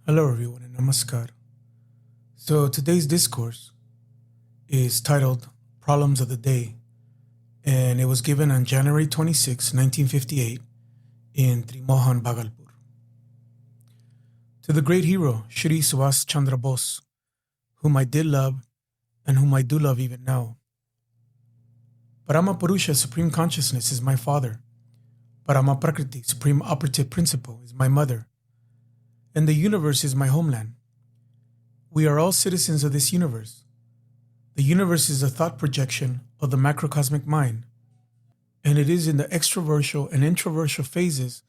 Hello, everyone, and namaskar. So, today's discourse is titled Problems of the Day, and it was given on January 26, 1958, in Trimohan, Bhagalpur. To the great hero, Shrii Chandra Bose, whom I did love and whom I do love even now. Parama Purusha, Supreme Consciousness, is my father. Parama Prakriti, Supreme Operative Principle, is my mother. And the universe is my homeland. We are all citizens of this universe. The universe is a thought projection of the macrocosmic mind, and it is in the extroversial and introversial phases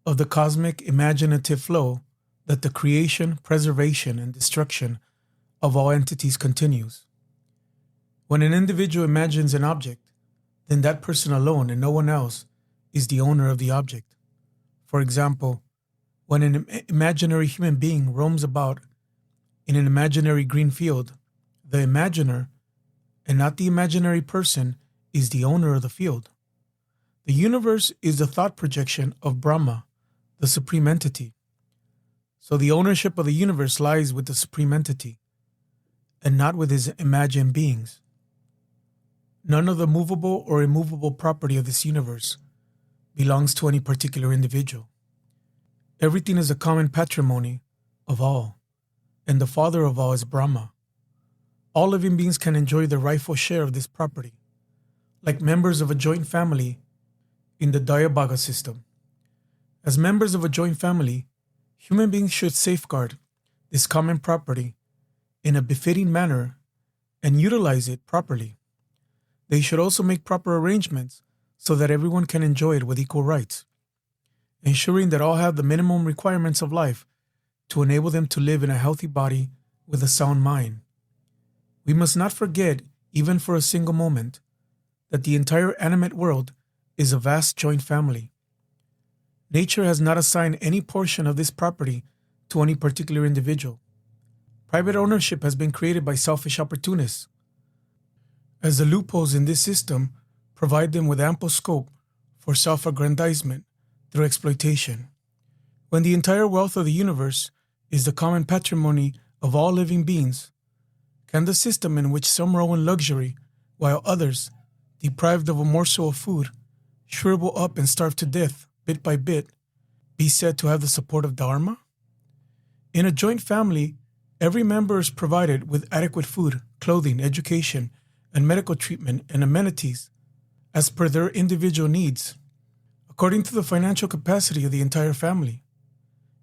of the cosmic imaginative flow that the creation, preservation, and destruction of all entities continues. When an individual imagines an object, then that person alone and no one else is the owner of the object. For example, when an imaginary human being roams about in an imaginary green field, the imaginer, and not the imaginary person, is the owner of the field. The universe is the thought projection of Brahma, the supreme entity. So the ownership of the universe lies with the supreme entity, and not with his imagined beings. None of the movable or immovable property of this universe belongs to any particular individual. Everything is a common patrimony of all, and the father of all is Brahma. All living beings can enjoy their rightful share of this property, like members of a joint family in the Daya system. As members of a joint family, human beings should safeguard this common property in a befitting manner and utilize it properly. They should also make proper arrangements so that everyone can enjoy it with equal rights, ensuring that all have the minimum requirements of life to enable them to live in a healthy body with a sound mind. We must not forget, even for a single moment, that the entire animate world is a vast joint family. Nature has not assigned any portion of this property to any particular individual. Private ownership has been created by selfish opportunists, as the loopholes in this system provide them with ample scope for self-aggrandizement through exploitation. When the entire wealth of the universe is the common patrimony of all living beings, can the system in which some roll in luxury while others, deprived of a morsel of food, shrivel up and starve to death bit by bit, be said to have the support of Dharma? In a joint family, every member is provided with adequate food, clothing, education, and medical treatment and amenities as per their individual needs, according to the financial capacity of the entire family.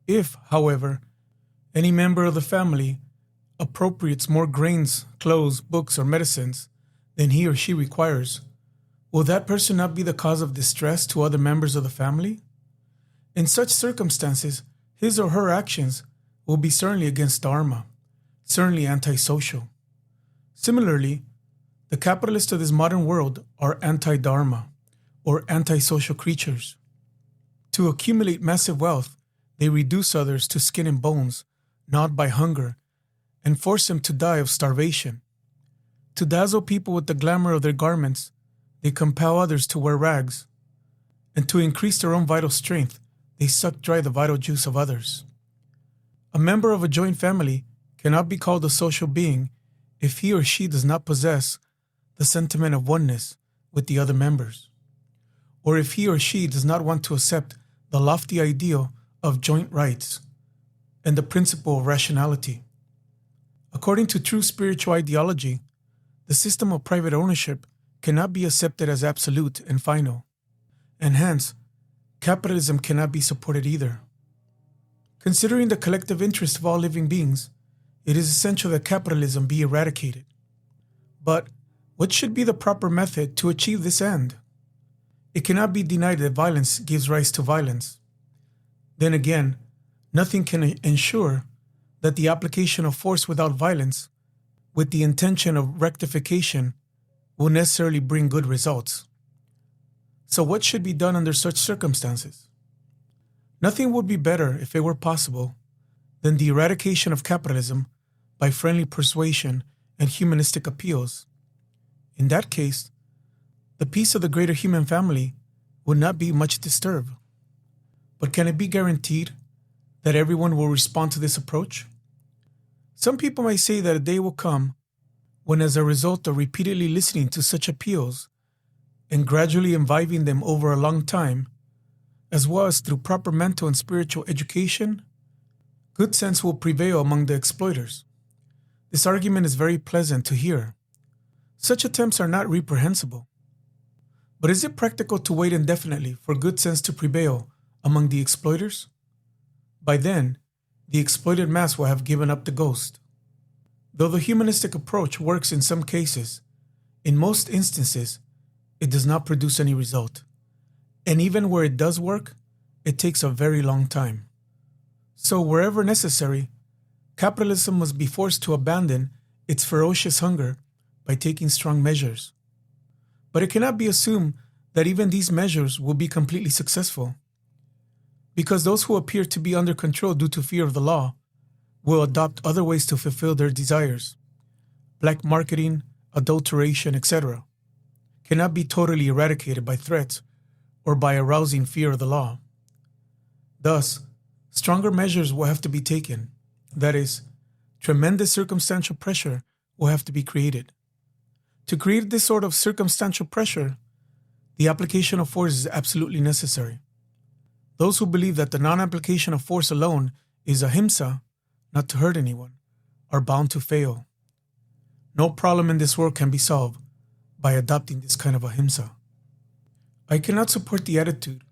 If, however, any member of the family appropriates more grains, clothes, books, or medicines than he or she requires, will that person not be the cause of distress to other members of the family? In such circumstances, his or her actions will be certainly against Dharma, certainly antisocial. Similarly, the capitalists of this modern world are anti-Dharma, or antisocial creatures. To accumulate massive wealth, they reduce others to skin and bones, gnawed by hunger, and force them to die of starvation. To dazzle people with the glamour of their garments, they compel others to wear rags, and to increase their own vital strength, they suck dry the vital juice of others. A member of a joint family cannot be called a social being if he or she does not possess the sentiment of oneness with the other members, or if he or she does not want to accept the lofty ideal of joint rights and the principle of rationality. According to true spiritual ideology, the system of private ownership cannot be accepted as absolute and final, and hence, capitalism cannot be supported either. Considering the collective interest of all living beings, it is essential that capitalism be eradicated. But what should be the proper method to achieve this end? It cannot be denied that violence gives rise to violence. Then again, nothing can ensure that the application of force without violence, with the intention of rectification, will necessarily bring good results. So what should be done under such circumstances? Nothing would be better, if it were possible, than the eradication of capitalism by friendly persuasion and humanistic appeals. In that case, the peace of the greater human family would not be much disturbed. But can it be guaranteed that everyone will respond to this approach? Some people may say that a day will come when, as a result of repeatedly listening to such appeals and gradually imbibing them over a long time, as well as through proper mental and spiritual education, good sense will prevail among the exploiters. This argument is very pleasant to hear. Such attempts are not reprehensible. But is it practical to wait indefinitely for good sense to prevail among the exploiters? By then, the exploited mass will have given up the ghost. Though the humanistic approach works in some cases, in most instances, it does not produce any result. And even where it does work, it takes a very long time. So wherever necessary, capitalism must be forced to abandon its ferocious hunger by taking strong measures. But it cannot be assumed that even these measures will be completely successful, because those who appear to be under control due to fear of the law will adopt other ways to fulfill their desires. Black marketing, adulteration, etc. cannot be totally eradicated by threats or by arousing fear of the law. Thus, stronger measures will have to be taken. That is, tremendous circumstantial pressure will have to be created. To create this sort of circumstantial pressure, the application of force is absolutely necessary. Those who believe that the non-application of force alone is ahimsa, not to hurt anyone, are bound to fail. No problem in this world can be solved by adopting this kind of ahimsa. I cannot support the attitude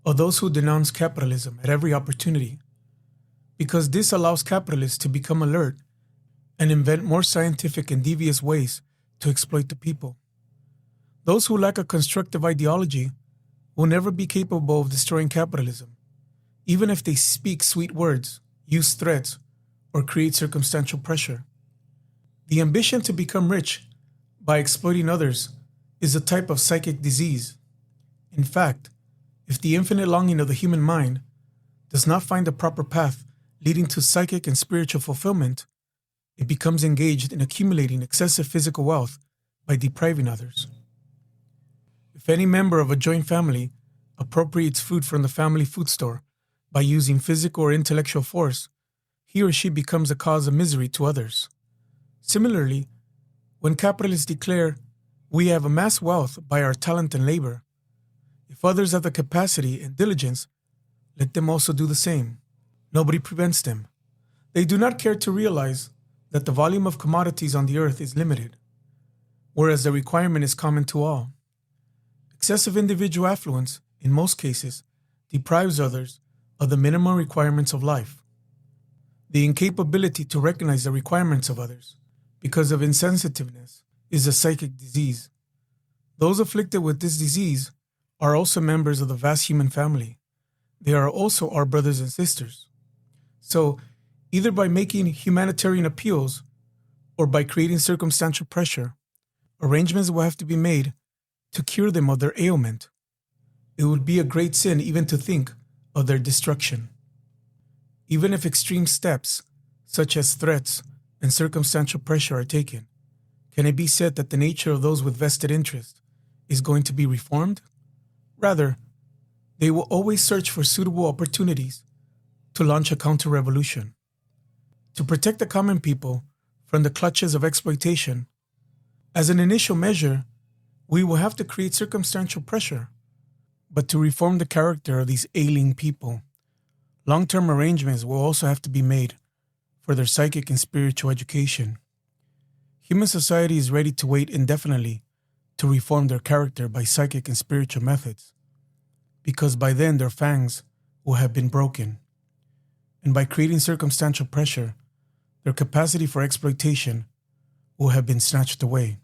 of those who denounce capitalism at every opportunity, because this allows capitalists to become alert and invent more scientific and devious ways to exploit the people. Those who lack a constructive ideology will never be capable of destroying capitalism, even if they speak sweet words, use threats, or create circumstantial pressure. The ambition to become rich by exploiting others is a type of psychic disease. In fact, if the infinite longing of the human mind does not find the proper path leading to psychic and spiritual fulfillment, it becomes engaged in accumulating excessive physical wealth by depriving others. If any member of a joint family appropriates food from the family food store by using physical or intellectual force, he or she becomes a cause of misery to others. Similarly, when capitalists declare, "We have amassed wealth by our talent and labor," if others have the capacity and diligence, let them also do the same. Nobody prevents them. They do not care to realize that the volume of commodities on the earth is limited, whereas the requirement is common to all. Excessive individual affluence, in most cases, deprives others of the minimum requirements of life. The incapability to recognize the requirements of others because of insensitiveness is a psychic disease. Those afflicted with this disease are also members of the vast human family. They are also our brothers and sisters. So, either by making humanitarian appeals or by creating circumstantial pressure, arrangements will have to be made to cure them of their ailment. It would be a great sin even to think of their destruction. Even if extreme steps, such as threats and circumstantial pressure, are taken, can it be said that the nature of those with vested interest is going to be reformed? Rather, they will always search for suitable opportunities to launch a counter-revolution. To protect the common people from the clutches of exploitation, as an initial measure, we will have to create circumstantial pressure. But to reform the character of these ailing people, long-term arrangements will also have to be made for their psychic and spiritual education. Human society is ready to wait indefinitely to reform their character by psychic and spiritual methods, because by then their fangs will have been broken. And by creating circumstantial pressure, their capacity for exploitation will have been snatched away.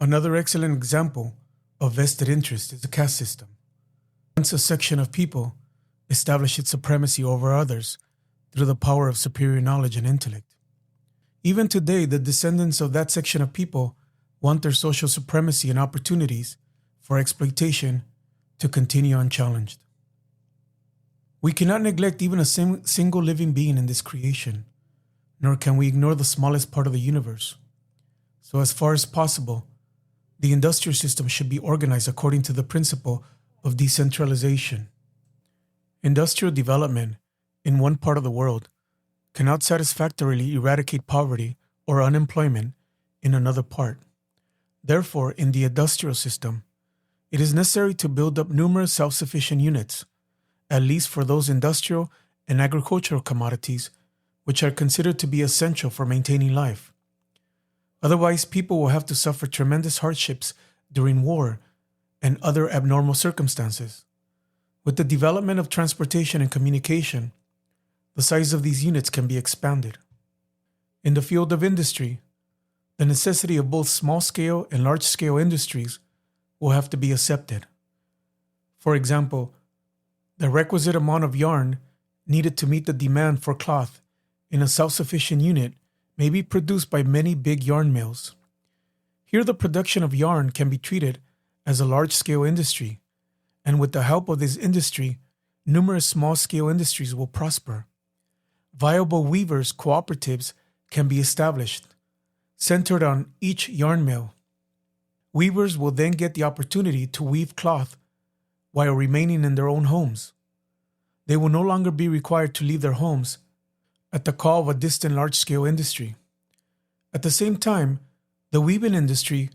Another excellent example of vested interest is the caste system. Once a section of people establish its supremacy over others through the power of superior knowledge and intellect. Even today, the descendants of that section of people want their social supremacy and opportunities for exploitation to continue unchallenged. We cannot neglect even a single living being in this creation, nor can we ignore the smallest part of the universe. So as far as possible, the industrial system should be organized according to the principle of decentralization. Industrial development in one part of the world cannot satisfactorily eradicate poverty or unemployment in another part. Therefore, in the industrial system, it is necessary to build up numerous self-sufficient units, at least for those industrial and agricultural commodities which are considered to be essential for maintaining life. Otherwise, people will have to suffer tremendous hardships during war and other abnormal circumstances. With the development of transportation and communication, the size of these units can be expanded. In the field of industry, the necessity of both small-scale and large-scale industries will have to be accepted. For example, the requisite amount of yarn needed to meet the demand for cloth in a self-sufficient unit may be produced by many big yarn mills. Here the production of yarn can be treated as a large-scale industry, and with the help of this industry, numerous small-scale industries will prosper. Viable weavers' cooperatives can be established, centered on each yarn mill. Weavers will then get the opportunity to weave cloth while remaining in their own homes. They will no longer be required to leave their homes at the call of a distant large-scale industry. At the same time, the weaving industry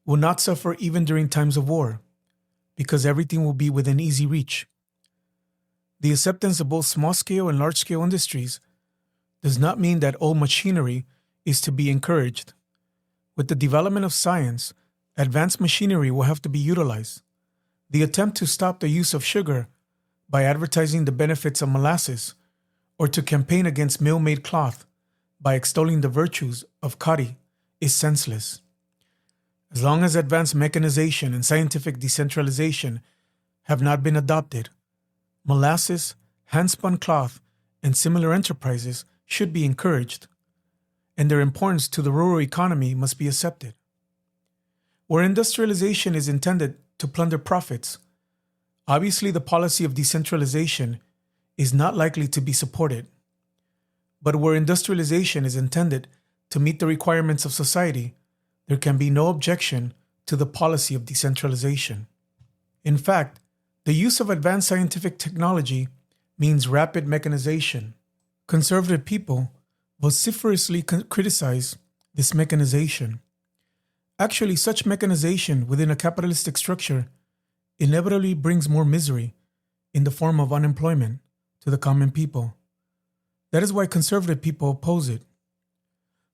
will not suffer even during times of war, because everything will be within easy reach. The acceptance of both small-scale and large-scale industries does not mean that old machinery is to be encouraged. With the development of science, advanced machinery will have to be utilized. The attempt to stop the use of sugar by advertising the benefits of molasses, or to campaign against mill-made cloth by extolling the virtues of khadi, is senseless. As long as advanced mechanization and scientific decentralization have not been adopted, molasses, hand-spun cloth, and similar enterprises should be encouraged, and their importance to the rural economy must be accepted. Where industrialization is intended to plunder profits, obviously the policy of decentralization is not likely to be supported. But where industrialization is intended to meet the requirements of society, there can be no objection to the policy of decentralization. In fact, the use of advanced scientific technology means rapid mechanization. Conservative people vociferously criticize this mechanization. Actually, such mechanization within a capitalistic structure inevitably brings more misery in the form of unemployment to the common people. That is why conservative people oppose it.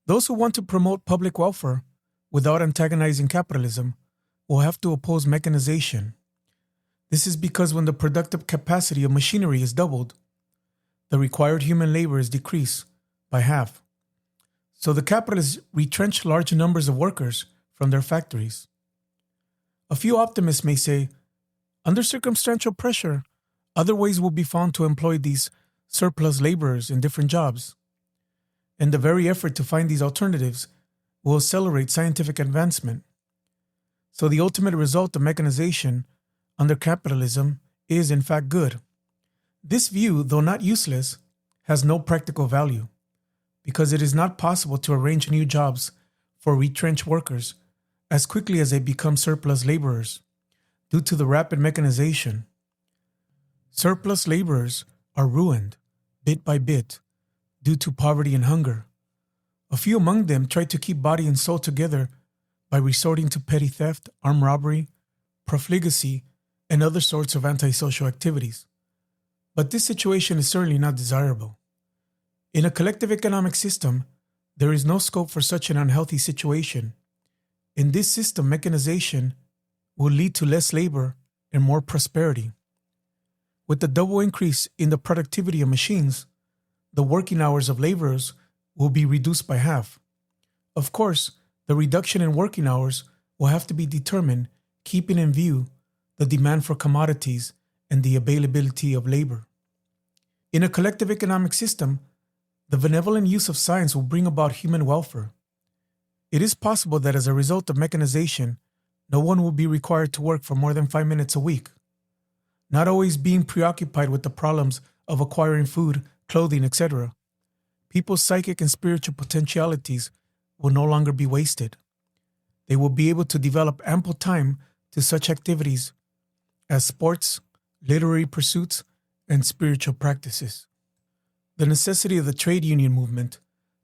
Those who want to promote public welfare without antagonizing capitalism will have to oppose mechanization. This is because when the productive capacity of machinery is doubled, the required human labor is decreased by half. So the capitalists retrench large numbers of workers from their factories. A few optimists may say, under circumstantial pressure, other ways will be found to employ these surplus laborers in different jobs. And the very effort to find these alternatives will accelerate scientific advancement. So the ultimate result of mechanization under capitalism is in fact good. This view, though not useless, has no practical value, because it is not possible to arrange new jobs for retrenched workers as quickly as they become surplus laborers due to the rapid mechanization. Surplus laborers are ruined bit by bit due to poverty and hunger. A few among them try to keep body and soul together by resorting to petty theft, armed robbery, profligacy, and other sorts of antisocial activities. But this situation is certainly not desirable. In a collective economic system, there is no scope for such an unhealthy situation. In this system, mechanization will lead to less labor and more prosperity. With the double increase in the productivity of machines, the working hours of laborers will be reduced by half. Of course, the reduction in working hours will have to be determined keeping in view the demand for commodities and the availability of labor. In a collective economic system, the benevolent use of science will bring about human welfare. It is possible that as a result of mechanization, no one will be required to work for more than 5 minutes a week. Not always being preoccupied with the problems of acquiring food, clothing, etc., people's psychic and spiritual potentialities will no longer be wasted. They will be able to develop ample time to such activities as sports, literary pursuits, and spiritual practices. The necessity of the trade union movement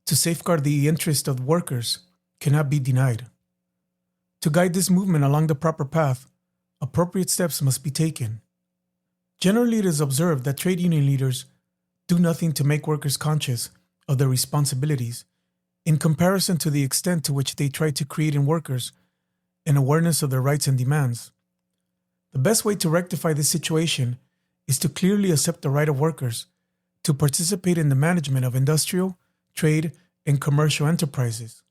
to safeguard the interest of workers cannot be denied. To guide this movement along the proper path, appropriate steps must be taken. Generally, it is observed that trade union leaders do nothing to make workers conscious of their responsibilities in comparison to the extent to which they try to create in workers an awareness of their rights and demands. The best way to rectify this situation is to clearly accept the right of workers to participate in the management of industrial, trade, and commercial enterprises.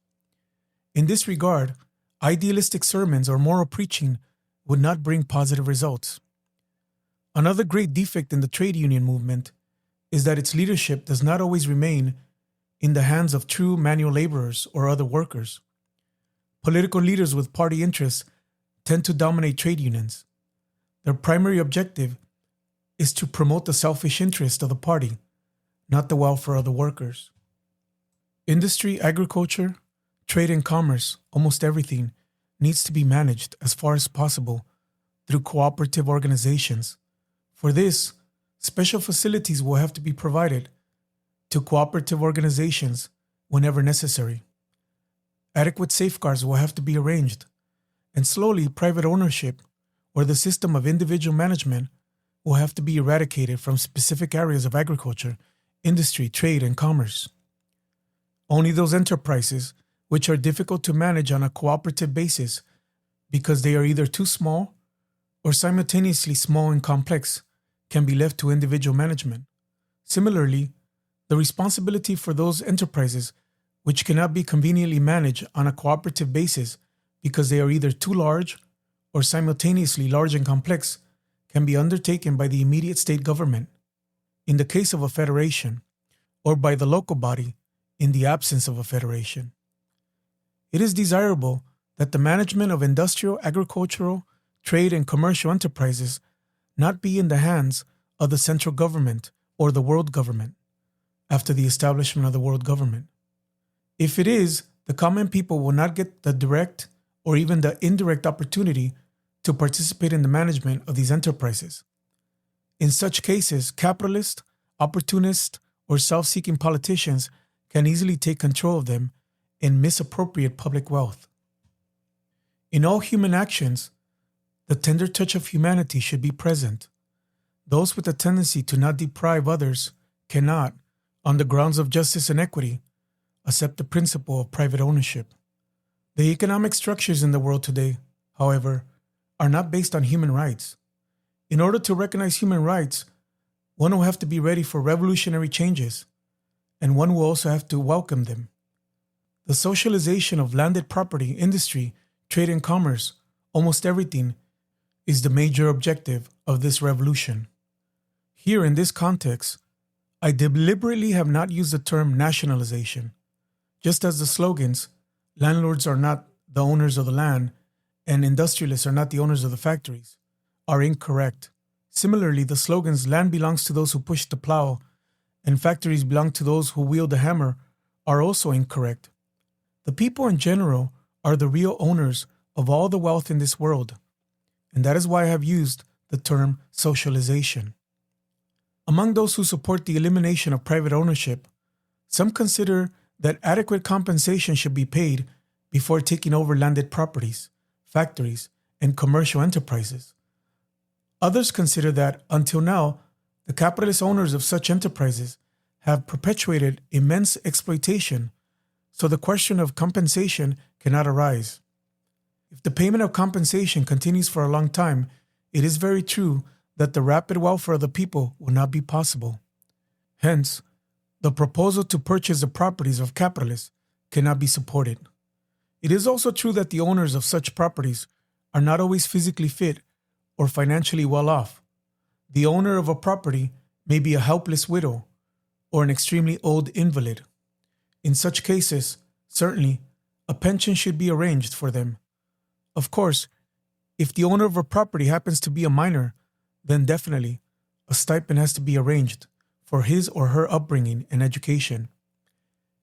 In this regard, idealistic sermons or moral preaching would not bring positive results. Another great defect in the trade union movement is that its leadership does not always remain in the hands of true manual laborers or other workers. Political leaders with party interests tend to dominate trade unions. Their primary objective is to promote the selfish interest of the party, not the welfare of the workers. Industry, agriculture, trade and commerce, almost everything, needs to be managed as far as possible through cooperative organizations. For this, special facilities will have to be provided to cooperative organizations whenever necessary. Adequate safeguards will have to be arranged, and slowly private ownership or the system of individual management will have to be eradicated from specific areas of agriculture, industry, trade, and commerce. Only those enterprises which are difficult to manage on a cooperative basis because they are either too small or simultaneously small and complex can be left to individual management. Similarly, the responsibility for those enterprises which cannot be conveniently managed on a cooperative basis because they are either too large or simultaneously large and complex can be undertaken by the immediate state government, in the case of a federation, or by the local body in the absence of a federation. It is desirable that the management of industrial, agricultural, trade, and commercial enterprises not be in the hands of the central government or the world government after the establishment of the world government. If it is, the common people will not get the direct or even the indirect opportunity to participate in the management of these enterprises. In such cases, capitalist, opportunist, or self-seeking politicians can easily take control of them and misappropriate public wealth. In all human actions, the tender touch of humanity should be present. Those with a tendency to not deprive others cannot, on the grounds of justice and equity, accept the principle of private ownership. The economic structures in the world today, however, are not based on human rights. In order to recognize human rights, one will have to be ready for revolutionary changes, and one will also have to welcome them. The socialization of landed property, industry, trade and commerce, almost everything, is the major objective of this revolution. Here in this context, I deliberately have not used the term nationalization, just as the slogans, landlords are not the owners of the land and industrialists are not the owners of the factories, are incorrect. Similarly, the slogans land belongs to those who push the plow and factories belong to those who wield the hammer are also incorrect. The people in general are the real owners of all the wealth in this world, and that is why I have used the term socialization. Among those who support the elimination of private ownership, some consider that adequate compensation should be paid before taking over landed properties, factories, and commercial enterprises. Others consider that, until now, the capitalist owners of such enterprises have perpetuated immense exploitation, so the question of compensation cannot arise. If the payment of compensation continues for a long time, it is very true that the rapid welfare of the people will not be possible. Hence, the proposal to purchase the properties of capitalists cannot be supported. It is also true that the owners of such properties are not always physically fit or financially well off. The owner of a property may be a helpless widow or an extremely old invalid. In such cases, certainly, a pension should be arranged for them. Of course, if the owner of a property happens to be a minor, then definitely a stipend has to be arranged for his or her upbringing and education.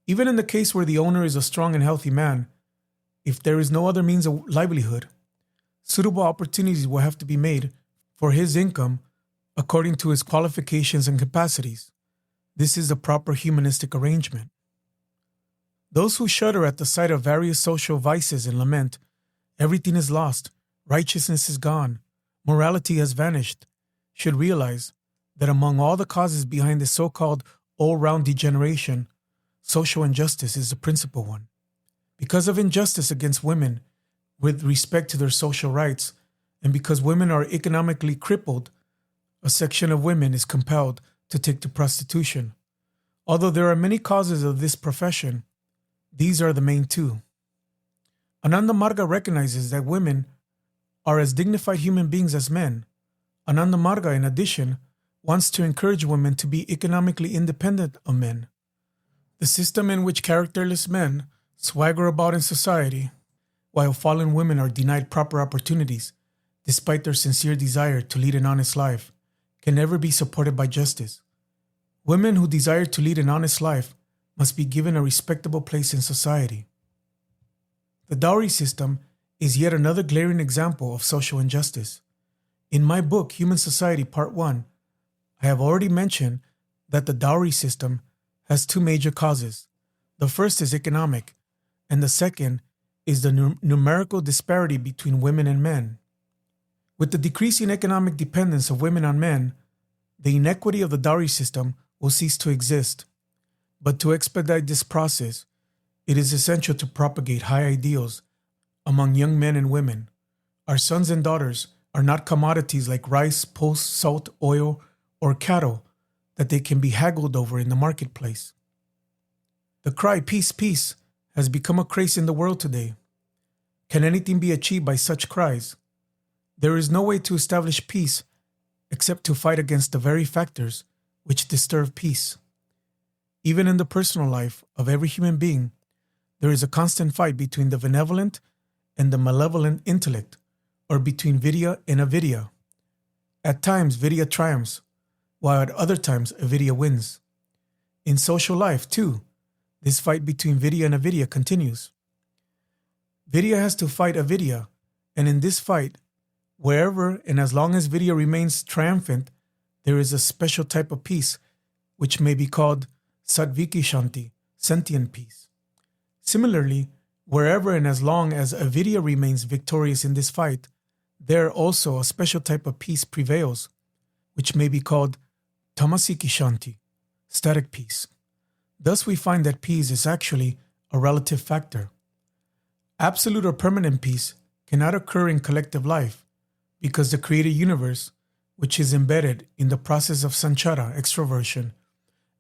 Even in the case where the owner is a strong and healthy man, if there is no other means of livelihood, suitable opportunities will have to be made for his income according to his qualifications and capacities. This is a proper humanistic arrangement. Those who shudder at the sight of various social vices and lament, everything is lost, righteousness is gone, morality has vanished, should realize that among all the causes behind this so-called all-round degeneration, social injustice is the principal one. Because of injustice against women with respect to their social rights, and because women are economically crippled, a section of women is compelled to take to prostitution. Although there are many causes of this profession, these are the main two. Ananda Marga recognizes that women are as dignified human beings as men. Ananda Marga, in addition, wants to encourage women to be economically independent of men. The system in which characterless men swagger about in society, while fallen women are denied proper opportunities, despite their sincere desire to lead an honest life, can never be supported by justice. Women who desire to lead an honest life must be given a respectable place in society. The dowry system is yet another glaring example of social injustice. In my book, Human Society Part 1, I have already mentioned that the dowry system has two major causes. The first is economic, and the second is the numerical disparity between women and men. With the decreasing economic dependence of women on men, the inequity of the dowry system will cease to exist. But to expedite this process, it is essential to propagate high ideals among young men and women. Our sons and daughters are not commodities like rice, pulse, salt, oil, or cattle that they can be haggled over in the marketplace. The cry, peace, peace, has become a craze in the world today. Can anything be achieved by such cries? There is no way to establish peace except to fight against the very factors which disturb peace. Even in the personal life of every human being, there is a constant fight between the benevolent and the malevolent intellect, or between vidya and avidya. At times, vidya triumphs, while at other times, avidya wins. In social life, too, this fight between vidya and avidya continues. Vidya has to fight avidya, and in this fight, wherever and as long as vidya remains triumphant, there is a special type of peace, which may be called sadvipra, sentient peace. Similarly, wherever and as long as avidya remains victorious in this fight, there also a special type of peace prevails, which may be called tamasiki shanti, static peace. Thus we find that peace is actually a relative factor. Absolute or permanent peace cannot occur in collective life because the created universe, which is embedded in the process of sanchara, extroversion,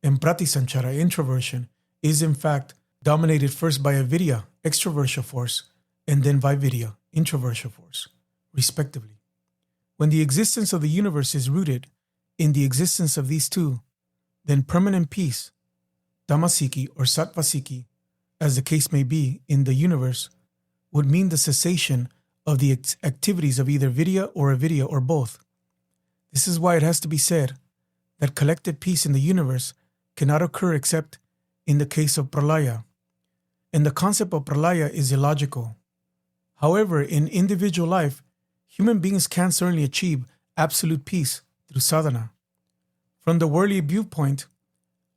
and pratisanchara, introversion, is in fact dominated first by avidya, extroversion force, and then by vidya, introversion force, respectively. When the existence of the universe is rooted in the existence of these two, then permanent peace, tamasiki or sattvasiki, as the case may be in the universe, would mean the cessation of the activities of either vidya or avidya or both. This is why it has to be said that collective peace in the universe cannot occur except in the case of pralaya, and the concept of pralaya is illogical. However, in individual life, human beings can certainly achieve absolute peace through sadhana. From the worldly viewpoint,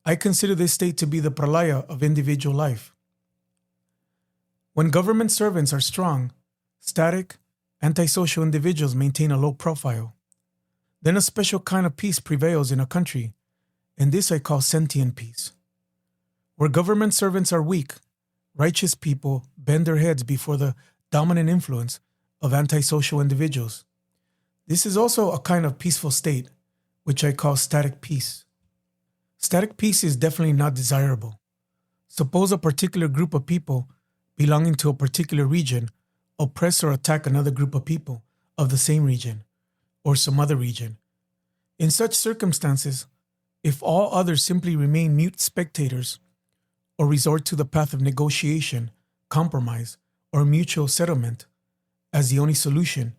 I consider this state to be the pralaya of individual life. When government servants are strong, static, antisocial individuals maintain a low profile. Then a special kind of peace prevails in a country, and this I call sentient peace. Where government servants are weak, righteous people bend their heads before the dominant influence of antisocial individuals. This is also a kind of peaceful state, which I call static peace. Static peace is definitely not desirable. Suppose a particular group of people belonging to a particular region oppress or attack another group of people of the same region or some other region. In such circumstances, if all others simply remain mute spectators or resort to the path of negotiation, compromise, or mutual settlement as the only solution,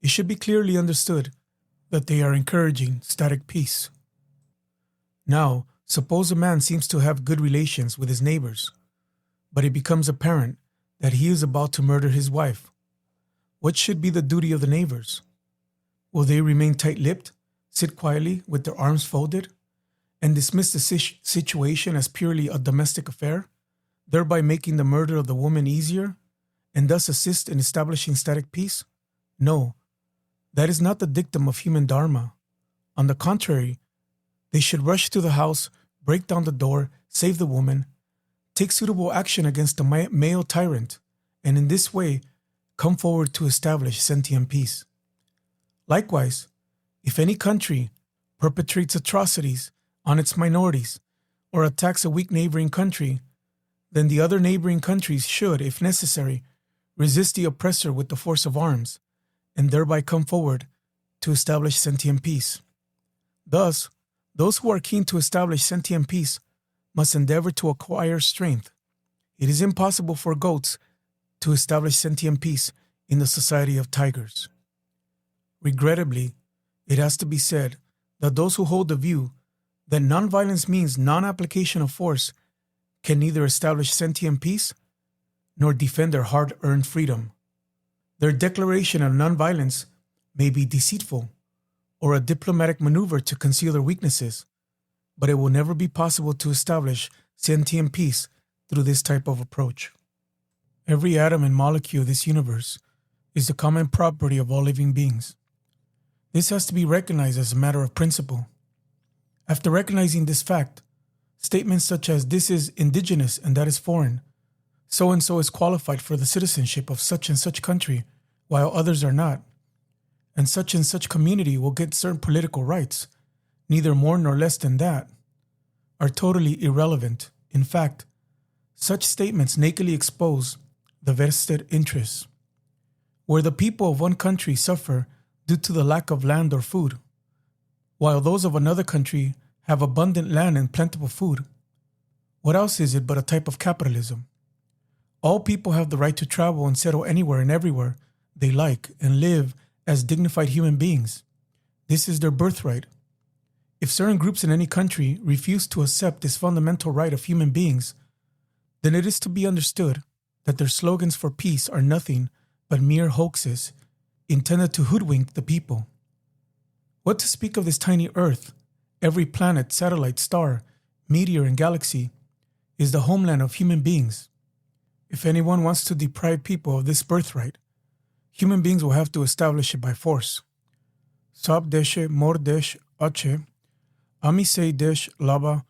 it should be clearly understood that they are encouraging static peace. Now, suppose a man seems to have good relations with his neighbors, but it becomes apparent that he is about to murder his wife. What should be the duty of the neighbors? Will they remain tight-lipped, sit quietly with their arms folded, and dismiss the situation as purely a domestic affair, thereby making the murder of the woman easier and thus assist in establishing static peace? No, that is not the dictum of human dharma. On the contrary, they should rush to the house, break down the door, save the woman, take suitable action against the male tyrant, and in this way come forward to establish sentient peace. Likewise, if any country perpetrates atrocities on its minorities or attacks a weak neighboring country, then the other neighboring countries should, if necessary, resist the oppressor with the force of arms, and thereby come forward to establish sentient peace. Thus, those who are keen to establish sentient peace must endeavor to acquire strength. It is impossible for goats to establish sentient peace in the society of tigers. Regrettably, it has to be said that those who hold the view that nonviolence means non-application of force can neither establish sentient peace nor defend their hard-earned freedom. Their declaration of nonviolence may be deceitful or a diplomatic maneuver to conceal their weaknesses, but it will never be possible to establish sentient peace through this type of approach. Every atom and molecule of this universe is the common property of all living beings. This has to be recognized as a matter of principle. After recognizing this fact, statements such as this is indigenous and that is foreign, so and so is qualified for the citizenship of such and such country while others are not, and such community will get certain political rights, neither more nor less than that, are totally irrelevant. In fact, such statements nakedly expose the vested interests. Where the people of one country suffer due to the lack of land or food, while those of another country have abundant land and plentiful food, what else is it but a type of capitalism? All people have the right to travel and settle anywhere and everywhere they like and live as dignified human beings. This is their birthright. If certain groups in any country refuse to accept this fundamental right of human beings, then it is to be understood that their slogans for peace are nothing but mere hoaxes intended to hoodwink the people. What to speak of this tiny Earth? Every planet, satellite, star, meteor, and galaxy is the homeland of human beings. If anyone wants to deprive people of this birthright, human beings will have to establish it by force. Sab deshe mor desh ache, ami se desh laba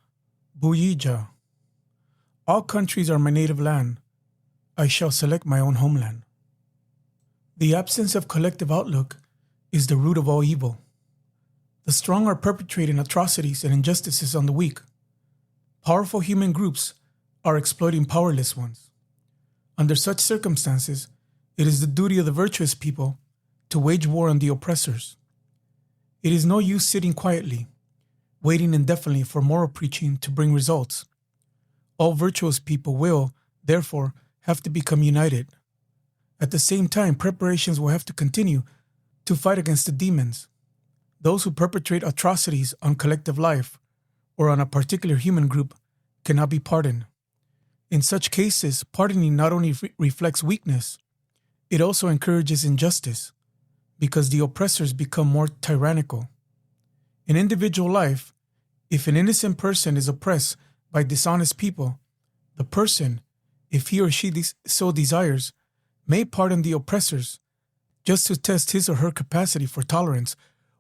buyija. All countries are my native land. I shall select my own homeland. The absence of collective outlook is the root of all evil. The strong are perpetrating atrocities and injustices on the weak. Powerful human groups are exploiting powerless ones. Under such circumstances, it is the duty of the virtuous people to wage war on the oppressors. It is no use sitting quietly, waiting indefinitely for moral preaching to bring results. All virtuous people will, therefore, have to become united. At the same time, preparations will have to continue to fight against the demons. Those who perpetrate atrocities on collective life or on a particular human group cannot be pardoned. In such cases, pardoning not only reflects weakness, it also encourages injustice, because the oppressors become more tyrannical. In individual life, if an innocent person is oppressed by dishonest people, the person, if he or she so desires, may pardon the oppressors just to test his or her capacity for tolerance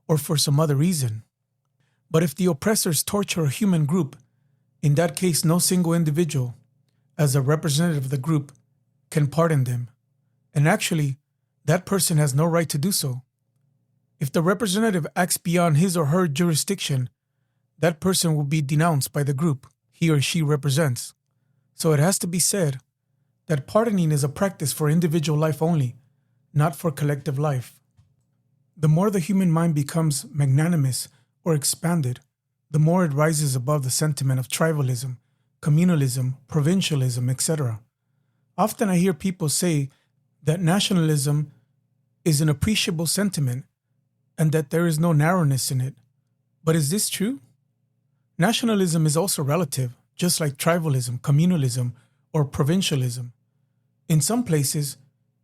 or for some other reason. But if the oppressors torture a human group, in that case no single individual, as a representative of the group, can pardon them. And actually, that person has no right to do so. If the representative acts beyond his or her jurisdiction, that person will be denounced by the group he or she represents. So it has to be said that pardoning is a practice for individual life only, not for collective life. The more the human mind becomes magnanimous or expanded, the more it rises above the sentiment of tribalism, communalism, provincialism, etc. Often I hear people say that nationalism is an appreciable sentiment and that there is no narrowness in it. But is this true? Nationalism is also relative, just like tribalism, communalism, or provincialism. In some places,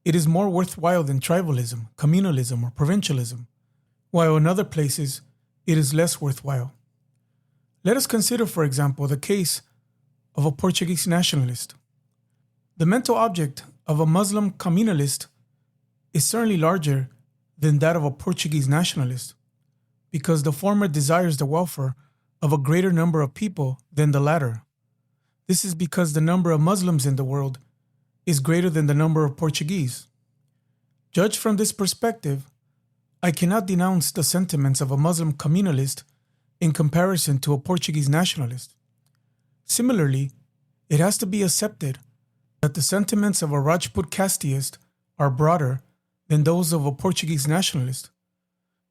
it is more worthwhile than tribalism, communalism, or provincialism, while in other places, it is less worthwhile. Let us consider, for example, the case of a Portuguese nationalist. The mental object of a Muslim communalist is certainly larger than that of a Portuguese nationalist, because the former desires the welfare of a greater number of people than the latter. This is because the number of Muslims in the world is greater than the number of Portuguese. Judged from this perspective, I cannot denounce the sentiments of a Muslim communalist in comparison to a Portuguese nationalist. Similarly, it has to be accepted that the sentiments of a Rajput casteist are broader than those of a Portuguese nationalist,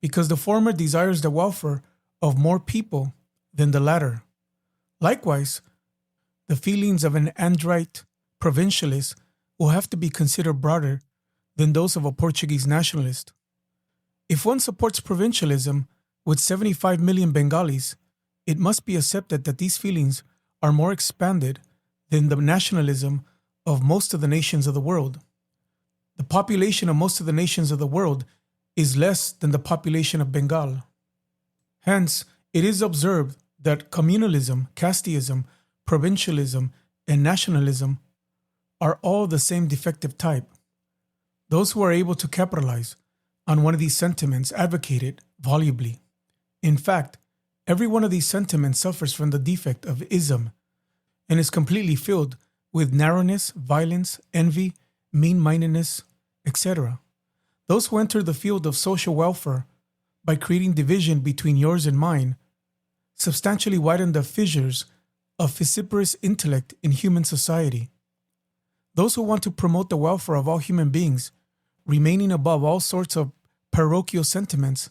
because the former desires the welfare of more people than the latter. Likewise, the feelings of an Andrite provincialist will have to be considered broader than those of a Portuguese nationalist. If one supports provincialism with 75 million Bengalis, it must be accepted that these feelings are more expanded than the nationalism of most of the nations of the world. The population of most of the nations of the world is less than the population of Bengal. Hence, it is observed that communalism, casteism, provincialism, and nationalism are all the same defective type. Those who are able to capitalize on one of these sentiments advocate it volubly. In fact, every one of these sentiments suffers from the defect of ism and is completely filled with narrowness, violence, envy, mean-mindedness, etc. Those who enter the field of social welfare by creating division between yours and mine substantially widen the fissures of vociferous intellect in human society. Those who want to promote the welfare of all human beings, remaining above all sorts of parochial sentiments,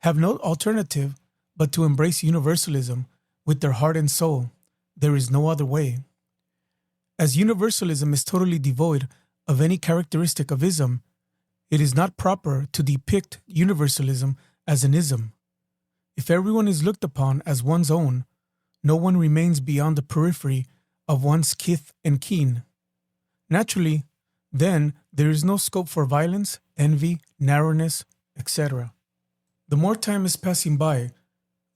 have no alternative but to embrace universalism with their heart and soul. There is no other way. As universalism is totally devoid of any characteristic of ism, it is not proper to depict universalism as an ism. If everyone is looked upon as one's own, no one remains beyond the periphery of one's kith and kin. Naturally, then, there is no scope for violence, envy, narrowness, etc. The more time is passing by,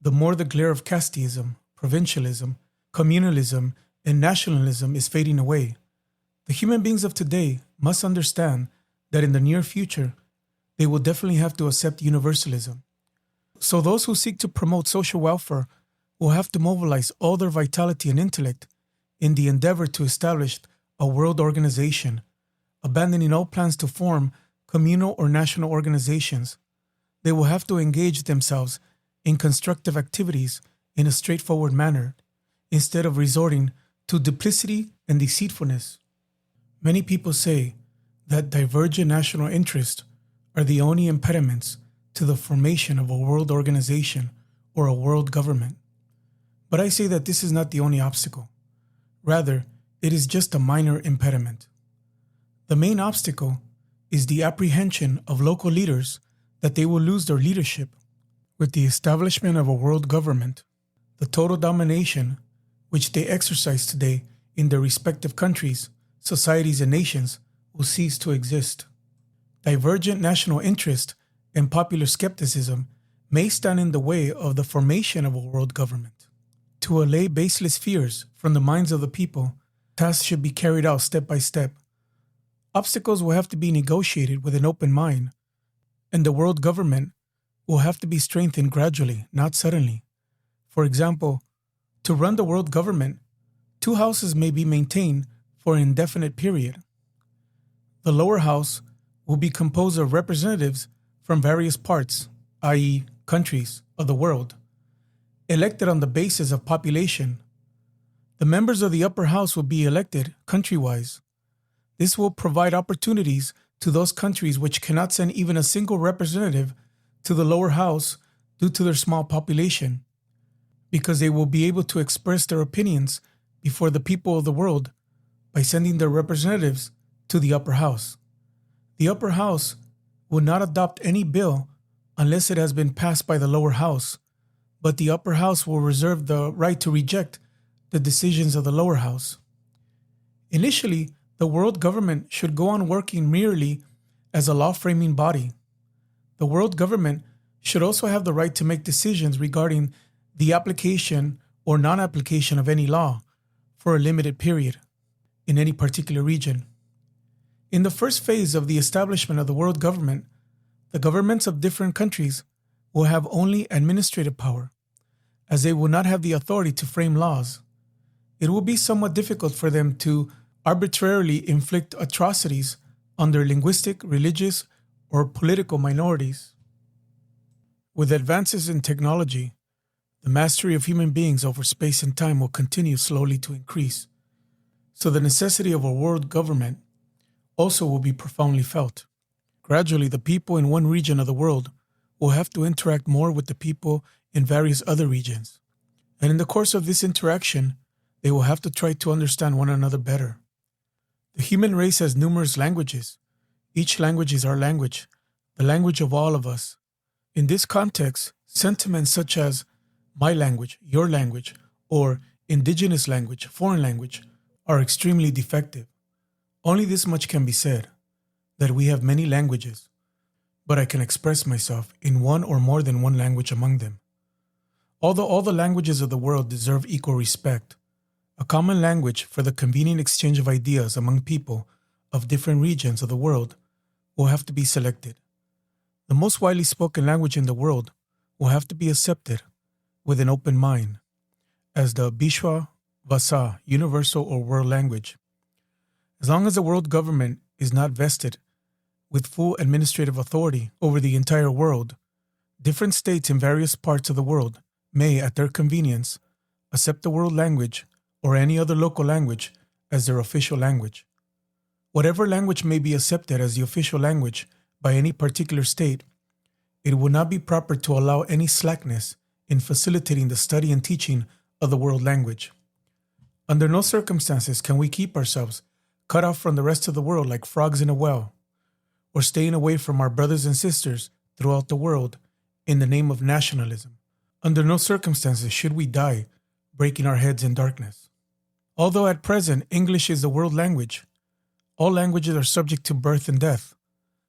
the more the glare of casteism, provincialism, communalism, and nationalism is fading away. The human beings of today must understand that in the near future, they will definitely have to accept universalism. So those who seek to promote social welfare will have to mobilize all their vitality and intellect in the endeavor to establish a world organization, abandoning all plans to form communal or national organizations. They will have to engage themselves in constructive activities in a straightforward manner, instead of resorting to duplicity and deceitfulness. Many people say that divergent national interests are the only impediments to the formation of a world organization or a world government. But I say that this is not the only obstacle. Rather, it is just a minor impediment. The main obstacle is the apprehension of local leaders that they will lose their leadership. With the establishment of a world government, the total domination which they exercise today in their respective countries, societies, and nations will cease to exist. Divergent national interest and popular skepticism may stand in the way of the formation of a world government. To allay baseless fears from the minds of the people, tasks should be carried out step by step. Obstacles will have to be negotiated with an open mind, and the world government will have to be strengthened gradually, not suddenly. For example, to run the world government, 2 houses may be maintained for an indefinite period. The lower house will be composed of representatives from various parts, i.e., countries of the world, elected on the basis of population. The members of the upper house will be elected country-wise. This will provide opportunities to those countries which cannot send even a single representative to the lower house due to their small population, because they will be able to express their opinions before the people of the world by sending their representatives to the upper house. The upper house will not adopt any bill unless it has been passed by the lower house, but the upper house will reserve the right to reject the decisions of the lower house. Initially, the world government should go on working merely as a law-framing body. The world government should also have the right to make decisions regarding the application or non-application of any law for a limited period in any particular region. In the first phase of the establishment of the world government, the governments of different countries will have only administrative power, as they will not have the authority to frame laws. It will be somewhat difficult for them to arbitrarily inflict atrocities on their linguistic, religious, or political minorities. With advances in technology, the mastery of human beings over space and time will continue slowly to increase. So the necessity of a world government also will be profoundly felt. Gradually, the people in one region of the world will have to interact more with the people in various other regions. And in the course of this interaction, they will have to try to understand one another better. The human race has numerous languages. Each language is our language, the language of all of us. In this context, sentiments such as my language, your language, or indigenous language, foreign language, are extremely defective. Only this much can be said, that we have many languages, but I can express myself in one or more than one language among them. Although all the languages of the world deserve equal respect, a common language for the convenient exchange of ideas among people of different regions of the world will have to be selected. The most widely spoken language in the world will have to be accepted with an open mind as the Vishwa Vasa, universal or world language. As long as the world government is not vested with full administrative authority over the entire world, different states in various parts of the world may, at their convenience, accept the world language or any other local language as their official language. Whatever language may be accepted as the official language by any particular state, it would not be proper to allow any slackness in facilitating the study and teaching of the world language. Under no circumstances can we keep ourselves cut off from the rest of the world like frogs in a well, or staying away from our brothers and sisters throughout the world in the name of nationalism. Under no circumstances should we die breaking our heads in darkness. Although at present English is the world language, all languages are subject to birth and death,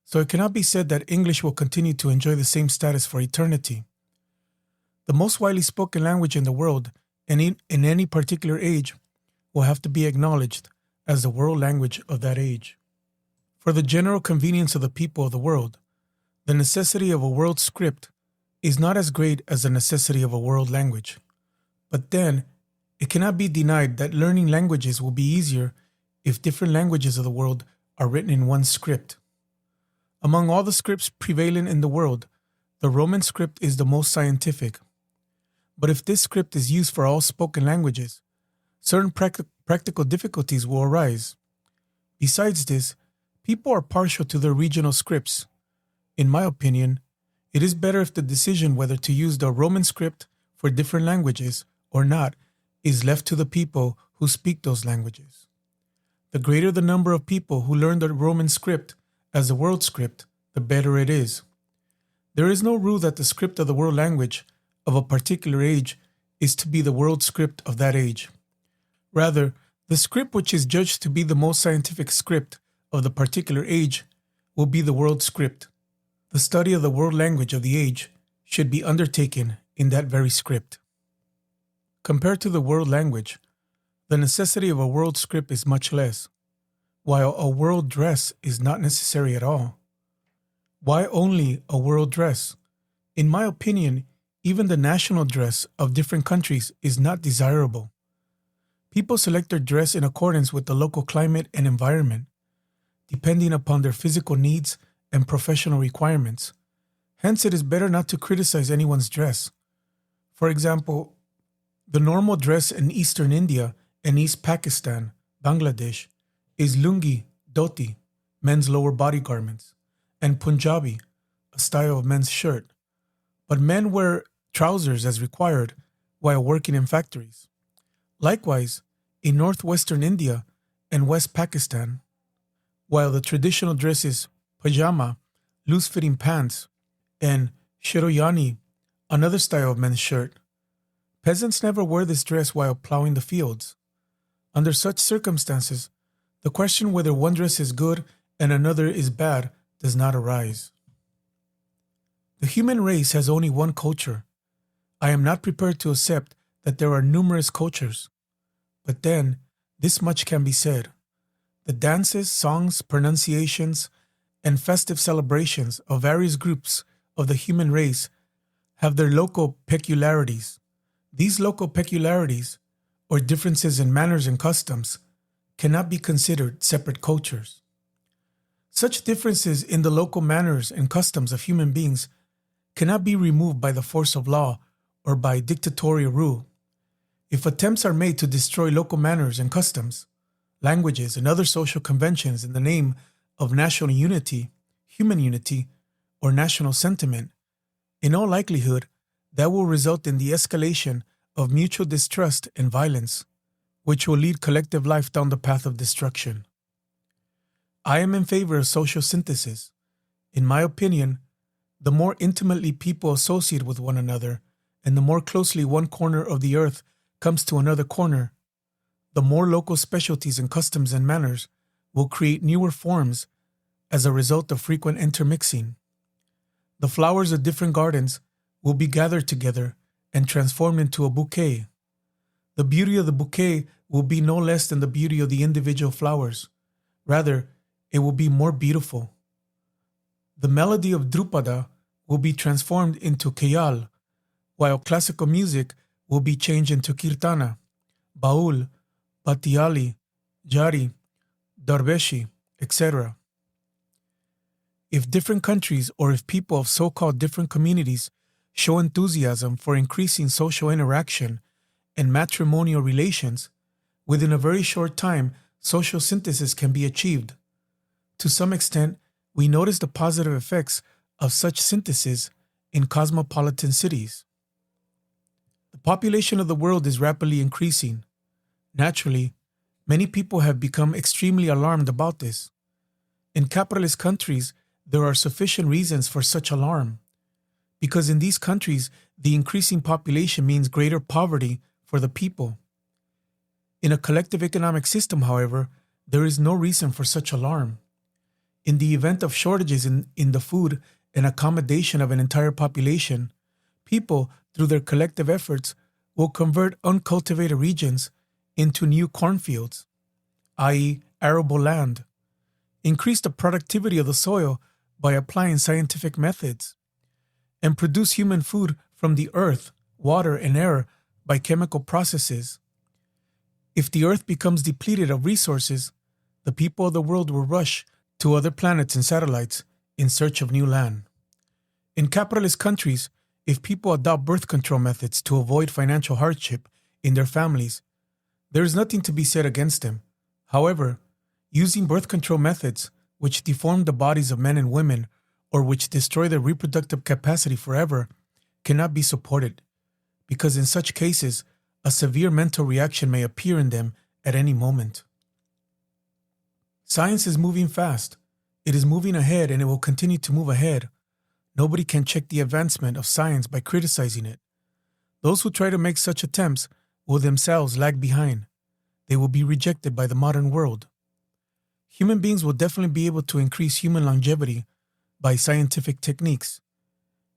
so it cannot be said that English will continue to enjoy the same status for eternity. The most widely spoken language in the world and in any particular age will have to be acknowledged as the world language of that age. For the general convenience of the people of the world, the necessity of a world script is not as great as the necessity of a world language. But then, it cannot be denied that learning languages will be easier if different languages of the world are written in one script. Among all the scripts prevalent in the world, the Roman script is the most scientific. But if this script is used for all spoken languages, certain practical difficulties will arise. Besides this, people are partial to their regional scripts. In my opinion, it is better if the decision whether to use the Roman script for different languages or not is left to the people who speak those languages. The greater the number of people who learn the Roman script as the world script, the better it is. There is no rule that the script of the world language of a particular age is to be the world script of that age. Rather, the script which is judged to be the most scientific script of the particular age will be the world script. The study of the world language of the age should be undertaken in that very script. Compared to the world language, the necessity of a world script is much less, while a world dress is not necessary at all. Why only a world dress? In my opinion, even the national dress of different countries is not desirable. People select their dress in accordance with the local climate and environment, depending upon their physical needs and professional requirements. Hence, it is better not to criticize anyone's dress. For example, the normal dress in Eastern India and East Pakistan, Bangladesh, is lungi, dhoti, men's lower body garments, and Punjabi, a style of men's shirt. But men wear trousers as required while working in factories. Likewise, in northwestern India and West Pakistan, while the traditional dress is pajama, loose-fitting pants, and shiroyani, another style of men's shirt, peasants never wear this dress while plowing the fields. Under such circumstances, the question whether one dress is good and another is bad does not arise. The human race has only one culture. I am not prepared to accept that there are numerous cultures. But then, this much can be said. The dances, songs, pronunciations, and festive celebrations of various groups of the human race have their local peculiarities. These local peculiarities, or differences in manners and customs, cannot be considered separate cultures. Such differences in the local manners and customs of human beings cannot be removed by the force of law or by dictatorial rule. If attempts are made to destroy local manners and customs, languages, and other social conventions in the name of national unity, human unity, or national sentiment, in all likelihood, that will result in the escalation of mutual distrust and violence, which will lead collective life down the path of destruction. I am in favor of social synthesis. In my opinion, the more intimately people associate with one another, and the more closely one corner of the earth comes to another corner, the more local specialties in customs and manners will create newer forms as a result of frequent intermixing. The flowers of different gardens will be gathered together and transformed into a bouquet. The beauty of the bouquet will be no less than the beauty of the individual flowers. Rather, it will be more beautiful. The melody of Drupada will be transformed into Khayal, while classical music will be changed into Kirtana, Baul, Patiali, Jari, Darveshi, etc. If different countries or if people of so-called different communities show enthusiasm for increasing social interaction and matrimonial relations, within a very short time, social synthesis can be achieved. To some extent, we notice the positive effects of such synthesis in cosmopolitan cities. The population of the world is rapidly increasing. Naturally, many people have become extremely alarmed about this. In capitalist countries, there are sufficient reasons for such alarm, because in these countries, the increasing population means greater poverty for the people. In a collective economic system, however, there is no reason for such alarm. In the event of shortages in the food and accommodation of an entire population, people, through their collective efforts, will convert uncultivated regions into new cornfields, i.e., arable land, increase the productivity of the soil by applying scientific methods, and produce human food from the earth, water, and air by chemical processes. If the earth becomes depleted of resources, the people of the world will rush to other planets and satellites in search of new land. In capitalist countries, if people adopt birth control methods to avoid financial hardship in their families, there is nothing to be said against them. However, using birth control methods which deform the bodies of men and women or which destroy their reproductive capacity forever cannot be supported, because in such cases, a severe mental reaction may appear in them at any moment. Science is moving fast. It is moving ahead and it will continue to move ahead. Nobody can check the advancement of science by criticizing it. Those who try to make such attempts will themselves lag behind. They will be rejected by the modern world. Human beings will definitely be able to increase human longevity by scientific techniques.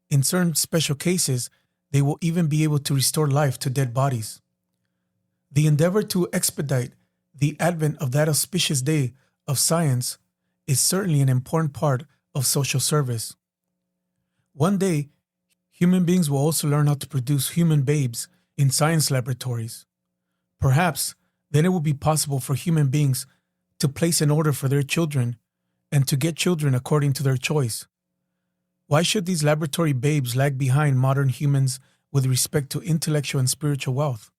In certain special cases, they will even be able to restore life to dead bodies. The endeavor to expedite the advent of that auspicious day of science is certainly an important part of social service. One day, human beings will also learn how to produce human babes in science laboratories. Perhaps then it will be possible for human beings to place an order for their children and to get children according to their choice. Why should these laboratory babes lag behind modern humans with respect to intellectual and spiritual wealth?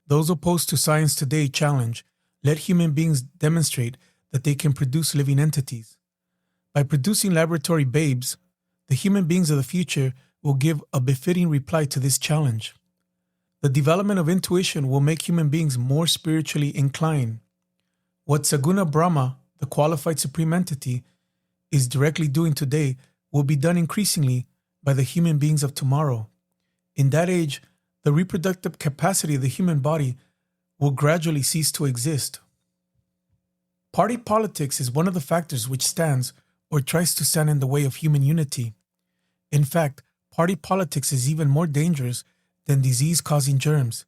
Those opposed to science today challenge, let human beings demonstrate that they can produce living entities. By producing laboratory babes, the human beings of the future will give a befitting reply to this challenge. The development of intuition will make human beings more spiritually inclined. What Saguna Brahma, the qualified supreme entity, is directly doing today will be done increasingly by the human beings of tomorrow. In that age, the reproductive capacity of the human body will gradually cease to exist. Party politics is one of the factors which stands or tries to stand in the way of human unity. In fact, party politics is even more dangerous than disease-causing germs.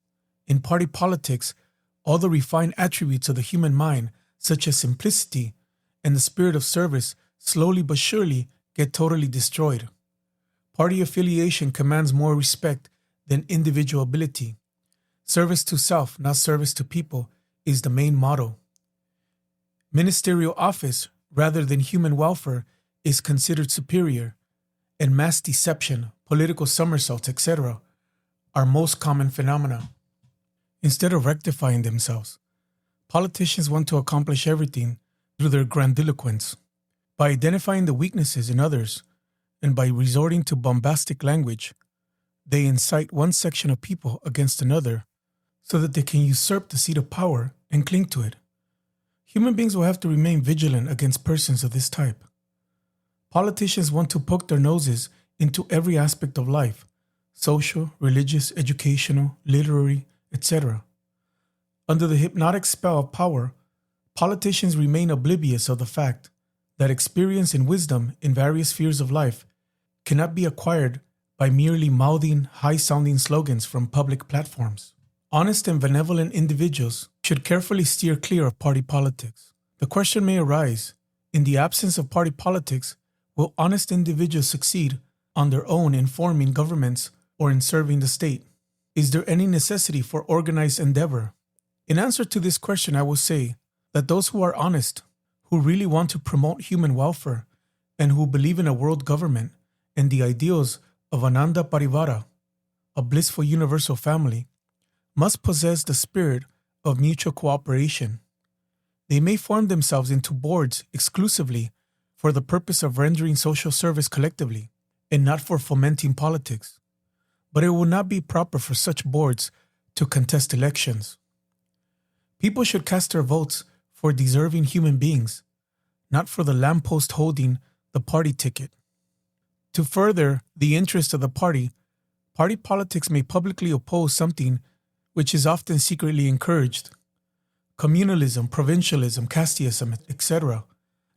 In party politics, all the refined attributes of the human mind, such as simplicity and the spirit of service, slowly but surely get totally destroyed. Party affiliation commands more respect than individual ability. Service to self, not service to people, is the main motto. Ministerial office, rather than human welfare, is considered superior, and mass deception, political somersaults, etc., are most common phenomena. Instead of rectifying themselves, politicians want to accomplish everything through their grandiloquence. By identifying the weaknesses in others and by resorting to bombastic language, they incite one section of people against another so that they can usurp the seat of power and cling to it. Human beings will have to remain vigilant against persons of this type. Politicians want to poke their noses into every aspect of life: social, religious, educational, literary, etc. Under the hypnotic spell of power, politicians remain oblivious of the fact that experience and wisdom in various spheres of life cannot be acquired by merely mouthing high-sounding slogans from public platforms. Honest and benevolent individuals should carefully steer clear of party politics. The question may arise, in the absence of party politics, will honest individuals succeed on their own in forming governments or in serving the state? Is there any necessity for organized endeavor? In answer to this question, I will say that those who are honest, who really want to promote human welfare, and who believe in a world government and the ideals of Ananda Parivara, a blissful universal family, must possess the spirit of mutual cooperation. They may form themselves into boards exclusively for the purpose of rendering social service collectively and not for fomenting politics. But it will not be proper for such boards to contest elections. People should cast their votes for deserving human beings, not for the lamppost holding the party ticket. To further the interest of the party politics may publicly oppose something which is often secretly encouraged: communalism, provincialism, casteism, etc.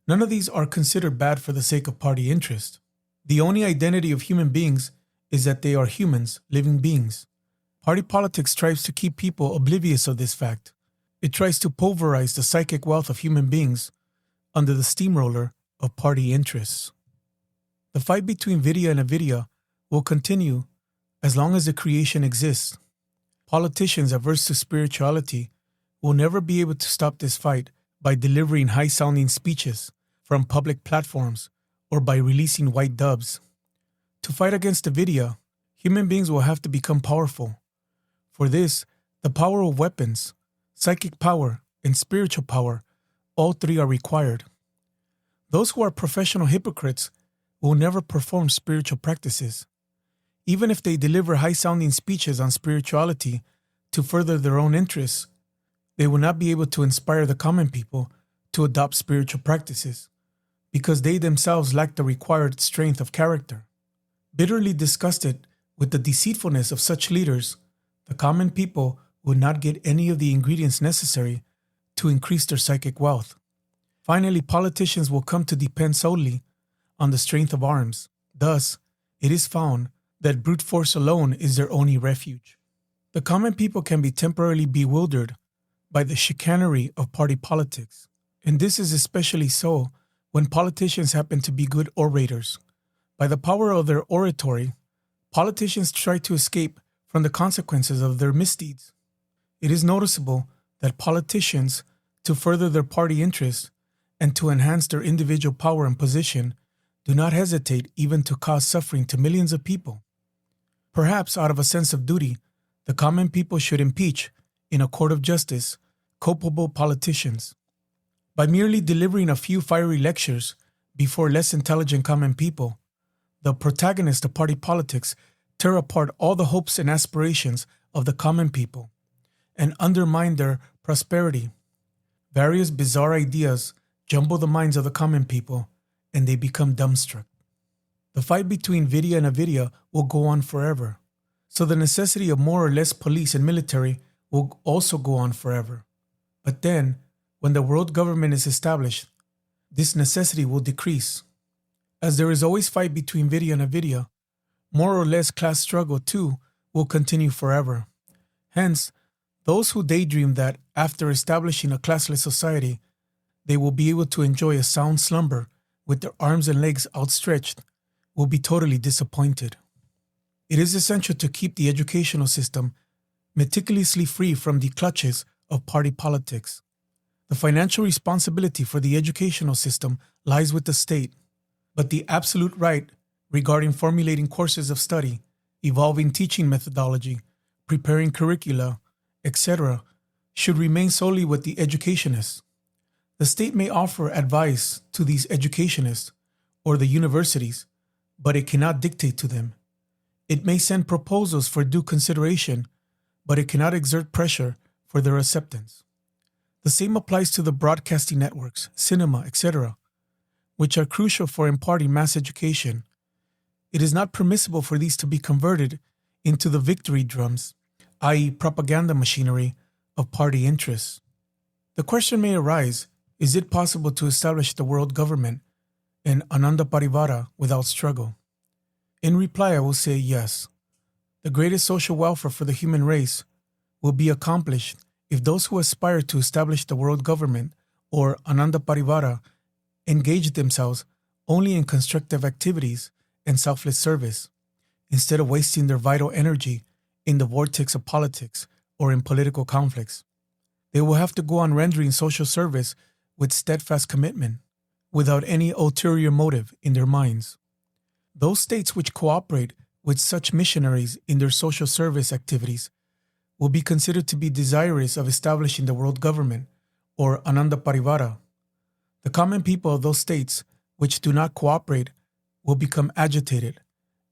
None of these are considered bad for the sake of party interest. The only identity of human beings is that they are humans, living beings. Party politics strives to keep people oblivious of this fact. It tries to pulverize the psychic wealth of human beings under the steamroller of party interests. The fight between Vidya and Avidya will continue as long as the creation exists. Politicians averse to spirituality will never be able to stop this fight by delivering high-sounding speeches from public platforms or by releasing white doves. To fight against Avidya, human beings will have to become powerful. For this, the power of weapons, psychic power, and spiritual power, all three are required. Those who are professional hypocrites will never perform spiritual practices. Even if they deliver high-sounding speeches on spirituality to further their own interests, they will not be able to inspire the common people to adopt spiritual practices, because they themselves lack the required strength of character. Bitterly disgusted with the deceitfulness of such leaders, the common people will not get any of the ingredients necessary to increase their psychic wealth. Finally, politicians will come to depend solely on the strength of arms. Thus, it is found that brute force alone is their only refuge. The common people can be temporarily bewildered by the chicanery of party politics, and this is especially so when politicians happen to be good orators. By the power of their oratory, politicians try to escape from the consequences of their misdeeds. It is noticeable that politicians, to further their party interests and to enhance their individual power and position, do not hesitate even to cause suffering to millions of people. Perhaps out of a sense of duty, the common people should impeach, in a court of justice, culpable politicians. By merely delivering a few fiery lectures before less intelligent common people, the protagonists of party politics tear apart all the hopes and aspirations of the common people and undermine their prosperity. Various bizarre ideas jumble the minds of the common people, and they become dumbstruck. The fight between Vidya and Avidya will go on forever, so the necessity of more or less police and military will also go on forever. But then, when the world government is established, this necessity will decrease. As there is always fight between Vidya and Avidya, more or less class struggle too will continue forever. Hence, Those who daydream that, after establishing a classless society, they will be able to enjoy a sound slumber with their arms and legs outstretched will be totally disappointed. It is essential to keep the educational system meticulously free from the clutches of party politics. The financial responsibility for the educational system lies with the state, but the absolute right regarding formulating courses of study, evolving teaching methodology, preparing curricula, etc., should remain solely with the educationists. The state may offer advice to these educationists or the universities, but it cannot dictate to them. It may send proposals for due consideration, but it cannot exert pressure for their acceptance. The same applies to the broadcasting networks, cinema, etc., which are crucial for imparting mass education. It is not permissible for these to be converted into the victory drums, i.e., propaganda machinery of party interests. The question may arise, is it possible to establish the world government and Ananda Parivara without struggle? In reply, I will say yes. The greatest social welfare for the human race will be accomplished if those who aspire to establish the world government or Ananda Parivara engage themselves only in constructive activities and selfless service, instead of wasting their vital energy in the vortex of politics or in political conflicts. They will have to go on rendering social service with steadfast commitment, without any ulterior motive in their minds. Those states which cooperate with such missionaries in their social service activities will be considered to be desirous of establishing the world government or Ananda Parivara. The common people of those states which do not cooperate will become agitated,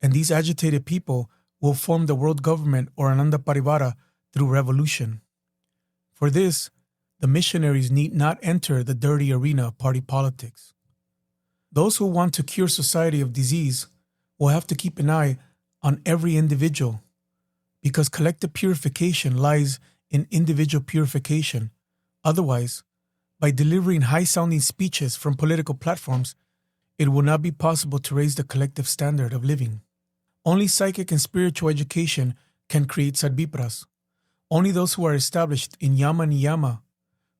and these agitated people will form the world government or Ananda Parivara through revolution. For this, the missionaries need not enter the dirty arena of party politics. Those who want to cure society of disease will have to keep an eye on every individual, because collective purification lies in individual purification. Otherwise, by delivering high-sounding speeches from political platforms, it will not be possible to raise the collective standard of living. Only psychic and spiritual education can create sadvipras. Only those who are established in yama niyama,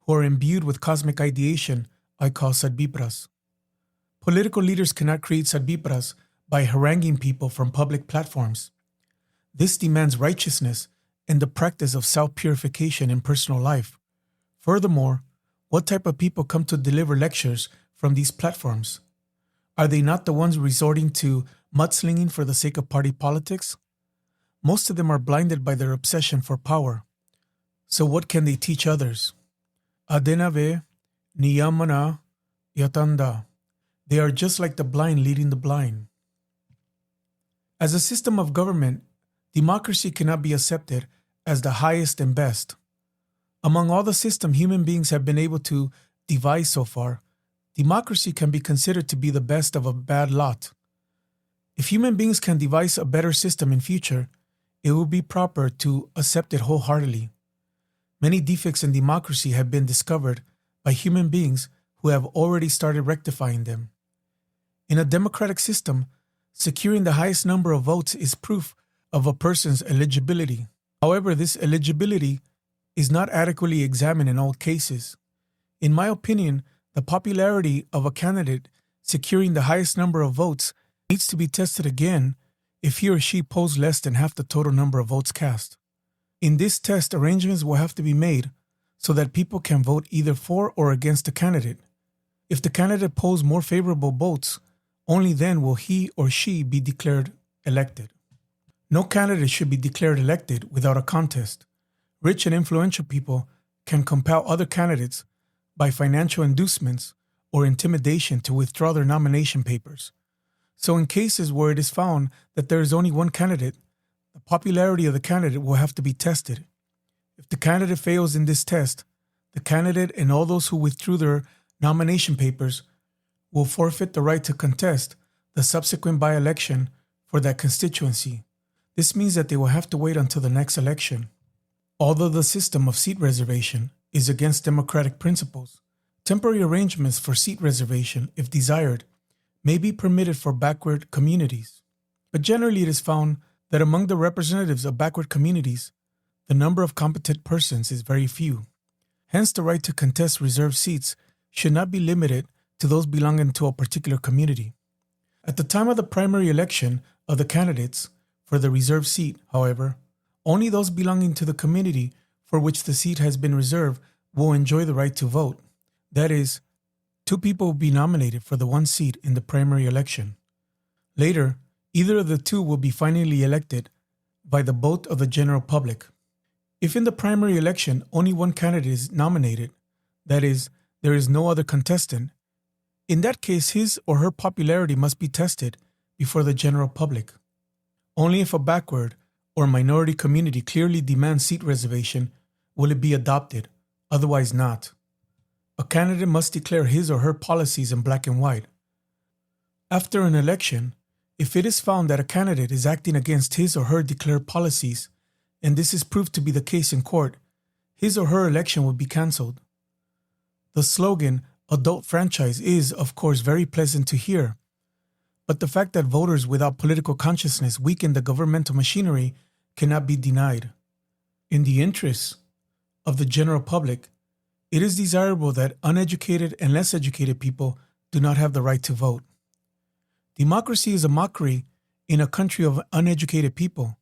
who are imbued with cosmic ideation, I call sadvipras. Political leaders cannot create sadvipras by haranguing people from public platforms. This demands righteousness and the practice of self-purification in personal life. Furthermore, what type of people come to deliver lectures from these platforms? Are they not the ones resorting to mudslinging for the sake of party politics? Most of them are blinded by their obsession for power. So what can they teach others? Adenave niyamana yatanda. They are just like the blind leading the blind. As a system of government, democracy cannot be accepted as the highest and best. Among all the systems human beings have been able to devise so far, democracy can be considered to be the best of a bad lot. If human beings can devise a better system in future, it will be proper to accept it wholeheartedly. Many defects in democracy have been discovered by human beings who have already started rectifying them. In a democratic system, securing the highest number of votes is proof of a person's eligibility. However, this eligibility is not adequately examined in all cases. In my opinion, the popularity of a candidate securing the highest number of votes needs to be tested again if he or she polls less than half the total number of votes cast. In this test, arrangements will have to be made so that people can vote either for or against the candidate. If the candidate polls more favorable votes, only then will he or she be declared elected. No candidate should be declared elected without a contest. Rich and influential people can compel other candidates by financial inducements or intimidation to withdraw their nomination papers. So in cases where it is found that there is only one candidate, the popularity of the candidate will have to be tested. If the candidate fails in this test, the candidate and all those who withdrew their nomination papers will forfeit the right to contest the subsequent by-election for that constituency. This means that they will have to wait until the next election. Although the system of seat reservation is against democratic principles, temporary arrangements for seat reservation, if desired, may be permitted for backward communities. But generally it is found that among the representatives of backward communities, the number of competent persons is very few. Hence, the right to contest reserved seats should not be limited to those belonging to a particular community. At the time of the primary election of the candidates for the reserved seat, however, only those belonging to the community for which the seat has been reserved will enjoy the right to vote. That is, 2 people will be nominated for the one seat in the primary election. Later, either of the 2 will be finally elected by the vote of the general public. If in the primary election only one candidate is nominated, that is, there is no other contestant, in that case his or her popularity must be tested before the general public. Only if a backward or minority community clearly demands seat reservation will it be adopted, otherwise not. A candidate must declare his or her policies in black and white. After an election, if it is found that a candidate is acting against his or her declared policies, and this is proved to be the case in court, his or her election will be cancelled. The slogan, adult franchise, is, of course, very pleasant to hear, but the fact that voters without political consciousness weaken the governmental machinery cannot be denied. In the interests of the general public, it is desirable that uneducated and less educated people do not have the right to vote. Democracy is a mockery in a country of uneducated people.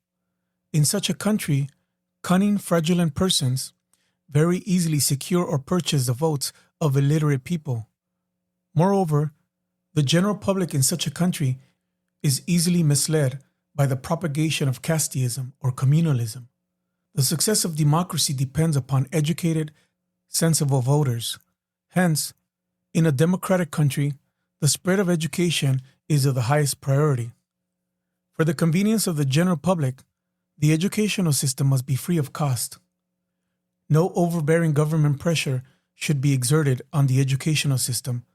In such a country, cunning, fraudulent persons very easily secure or purchase the votes of illiterate people. Moreover, the general public in such a country is easily misled by the propagation of casteism or communalism. The success of democracy depends upon educated, sensible voters. Hence, in a democratic country, the spread of education is of the highest priority. For the convenience of the general public, the educational system must be free of cost. No overbearing government pressure should be exerted on the educational system,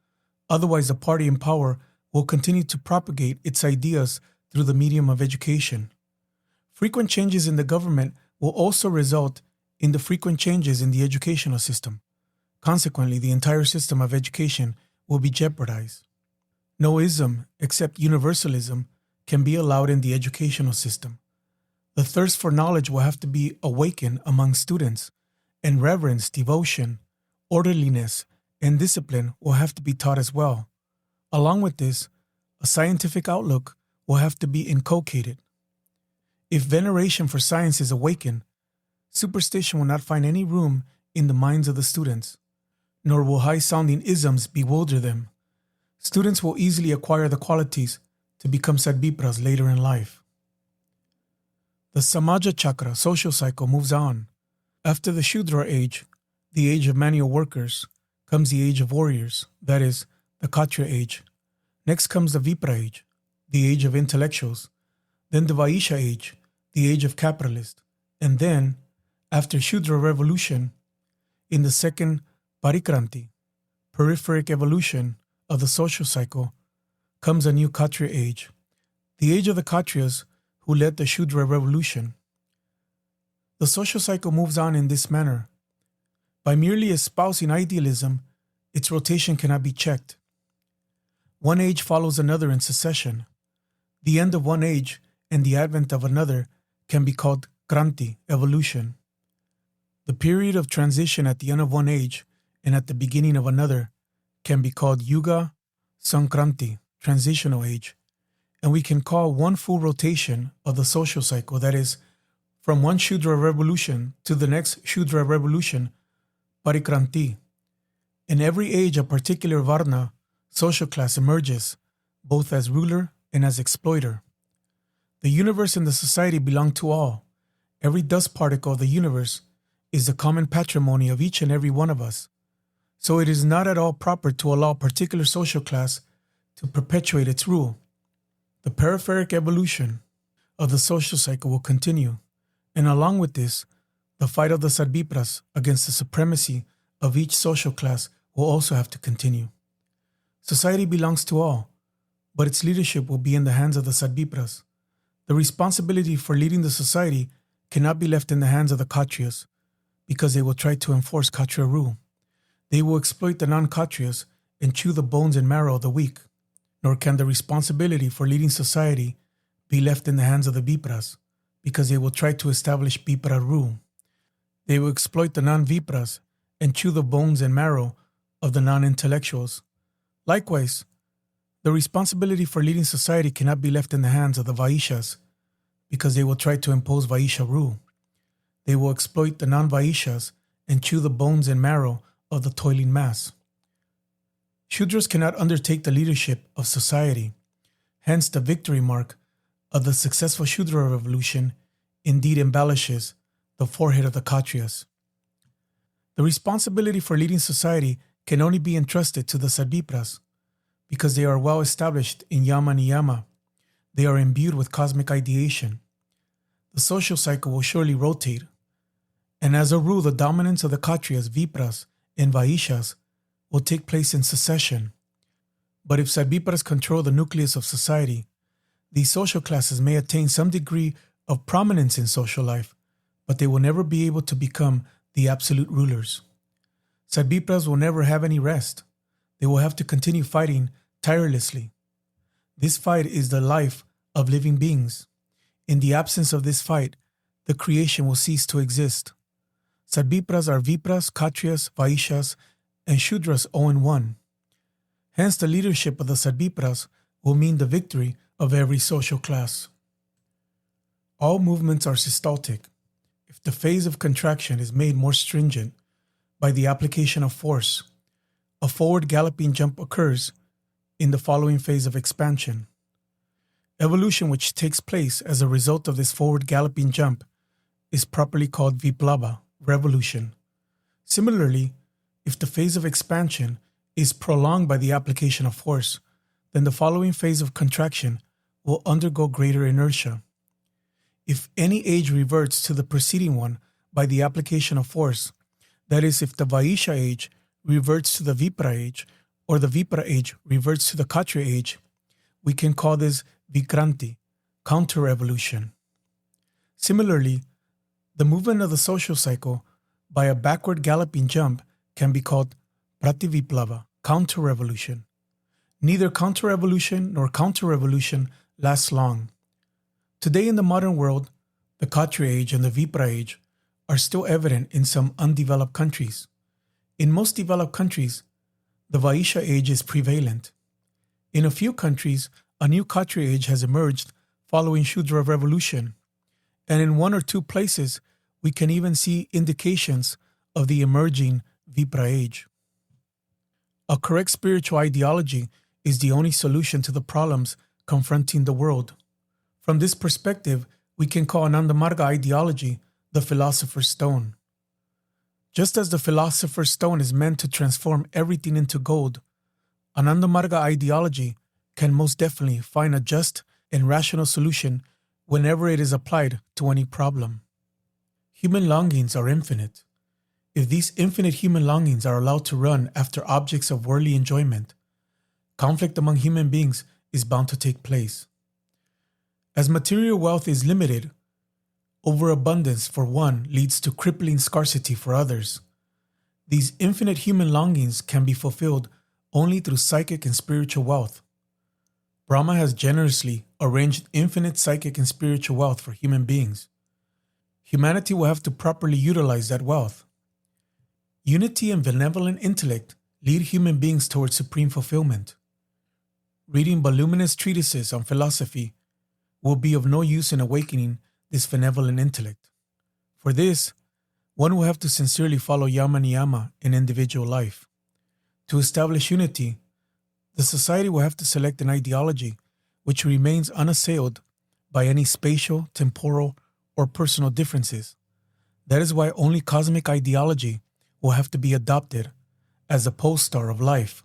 otherwise the party in power will continue to propagate its ideas through the medium of education. Frequent changes in the government will also result in the frequent changes in the educational system. Consequently, the entire system of education will be jeopardized. No ism except universalism can be allowed in the educational system. The thirst for knowledge will have to be awakened among students, and reverence, devotion, orderliness, and discipline will have to be taught as well. Along with this, a scientific outlook will have to be inculcated. If veneration for science is awakened, superstition will not find any room in the minds of the students, nor will high-sounding isms bewilder them. Students will easily acquire the qualities to become sadvipras later in life. The Samaja Chakra social cycle moves on. After the Shudra age, the age of manual workers, comes the age of warriors, that is, the Kshatriya age. Next comes the Vipra age, the age of intellectuals. Then the Vaishya age, the age of capitalists. And then, after Shudra revolution, in the second Parikranti, peripheric evolution of the social cycle, comes a new Kshatriya age, the age of the Kshatriyas who led the Shudra revolution. The social cycle moves on in this manner. By merely espousing idealism, its rotation cannot be checked. One age follows another in succession. The end of one age and the advent of another can be called Kranti, evolution. The period of transition at the end of one age and at the beginning of another can be called Yuga Sankranti, transitional age, and we can call one full rotation of the social cycle, that is, from one Shudra revolution to the next Shudra revolution, Parikranti. In every age, a particular Varna, social class, emerges, both as ruler and as exploiter. The universe and the society belong to all. Every dust particle of the universe is the common patrimony of each and every one of us. So it is not at all proper to allow a particular social class to perpetuate its rule. The peripheric evolution of the social cycle will continue, and along with this, the fight of the sadvipras against the supremacy of each social class will also have to continue. Society belongs to all, but its leadership will be in the hands of the sadvipras. The responsibility for leading the society cannot be left in the hands of the Kshatriyas, because they will try to enforce Kshatriya rule. They will exploit the non-Kshatriyas and chew the bones and marrow of the weak. Nor can the responsibility for leading society be left in the hands of the Vipras, because they will try to establish Vipra rule. They will exploit the non-vipras and chew the bones and marrow of the non-intellectuals. Likewise, the responsibility for leading society cannot be left in the hands of the Vaishyas because they will try to impose Vaishya rule. They will exploit the non-Vaishyas and chew the bones and marrow of the toiling mass. Shudras cannot undertake the leadership of society. Hence, the victory mark of the successful Shudra revolution indeed embellishes the forehead of the Kshatriyas. The responsibility for leading society can only be entrusted to the sadvipras because they are well established in yama niyama. They are imbued with cosmic ideation. The social cycle will surely rotate, and as a rule, the dominance of the Kshatriyas, Vipras, and Vaishyas will take place in succession. But if sadvipras control the nucleus of society, these social classes may attain some degree of prominence in social life, but they will never be able to become the absolute rulers. Sadvipras will never have any rest. They will have to continue fighting tirelessly. This fight is the life of living beings. In the absence of this fight, the creation will cease to exist. Sadvipras are Vipras, Kshatriyas, Vaishyas, and Shudras all in one. Hence, the leadership of the Sadvipras will mean the victory of every social class. All movements are systolic. If the phase of contraction is made more stringent by the application of force, a forward galloping jump occurs in the following phase of expansion. Evolution, which takes place as a result of this forward galloping jump, is properly called viplava, revolution. Similarly, if the phase of expansion is prolonged by the application of force, then the following phase of contraction will undergo greater inertia. If any age reverts to the preceding one by the application of force, that is, if the Vaishya age reverts to the Vipra age, or the Vipra age reverts to the Kshatriya age, we can call this Vikranti, counter-revolution. Similarly, the movement of the social cycle by a backward galloping jump can be called Prativiplava, counter-revolution. Neither counter-revolution nor counter-revolution lasts long. Today in the modern world, the Kshatriya age and the Vipra age are still evident in some undeveloped countries. In most developed countries, the Vaishya age is prevalent. In a few countries, a new Kshatriya age has emerged following Shudra revolution, and in one or two places, we can even see indications of the emerging Vipra age. A correct spiritual ideology is the only solution to the problems confronting the world. From this perspective, we can call Anandamarga ideology the philosopher's stone. Just as the philosopher's stone is meant to transform everything into gold, Anandamarga ideology can most definitely find a just and rational solution whenever it is applied to any problem. Human longings are infinite. If these infinite human longings are allowed to run after objects of worldly enjoyment, conflict among human beings is bound to take place. As material wealth is limited, overabundance for one leads to crippling scarcity for others. These infinite human longings can be fulfilled only through psychic and spiritual wealth. Brahma has generously arranged infinite psychic and spiritual wealth for human beings. Humanity will have to properly utilize that wealth. Unity and benevolent intellect lead human beings towards supreme fulfillment. Reading voluminous treatises on philosophy will be of no use in awakening this benevolent intellect. For this, one will have to sincerely follow yama niyama in individual life. To establish unity, the society will have to select an ideology which remains unassailed by any spatial, temporal, or personal differences. That is why only cosmic ideology will have to be adopted as a pole star of life.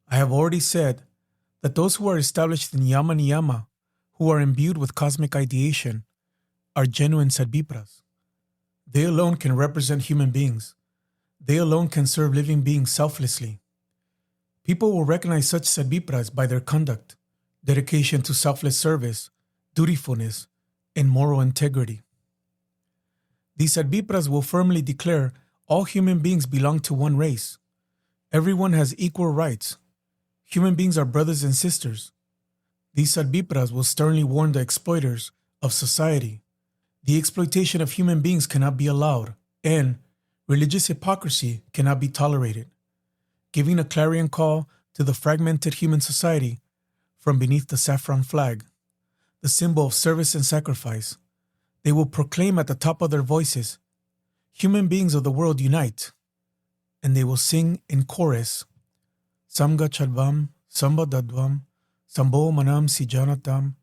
I have already said that those who are established in yama niyama, who are imbued with cosmic ideation, are genuine sadvipras. They alone can represent human beings. They alone can serve living beings selflessly. People will recognize such sadvipras by their conduct, dedication to selfless service, dutifulness, and moral integrity. These sadvipras will firmly declare all human beings belong to one race. Everyone has equal rights. Human beings are brothers and sisters. These sadvipras will sternly warn the exploiters of society. The exploitation of human beings cannot be allowed. And religious hypocrisy cannot be tolerated, giving a clarion call to the fragmented human society from beneath the saffron flag, the symbol of service and sacrifice. They will proclaim at the top of their voices, "Human beings of the world unite," and they will sing in chorus, "Samga Chadvam, Samba Dadvam, Sambo Manam Sijanatam,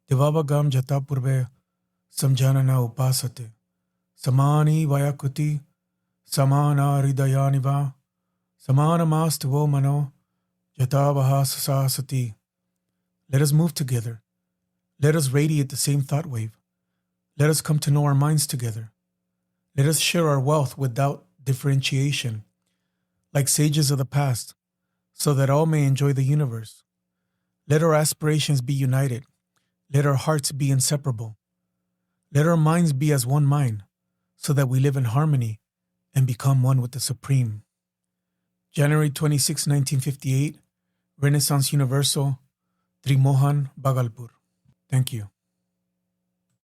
Devavagam Jatapurve, Samjanana Upasate, Samani Vayakuti, Samana Ridayaniva, Samanamastuvo Mano, Jatavaha Sasasati." Let us move together. Let us radiate the same thought wave. Let us come to know our minds together. Let us share our wealth without differentiation, like sages of the past, so that all may enjoy the universe. Let our aspirations be united. Let our hearts be inseparable. Let our minds be as one mind, so that we live in harmony and become one with the Supreme. January 26, 1958, Renaissance Universal, Trimohan, Bhagalpur. Thank you.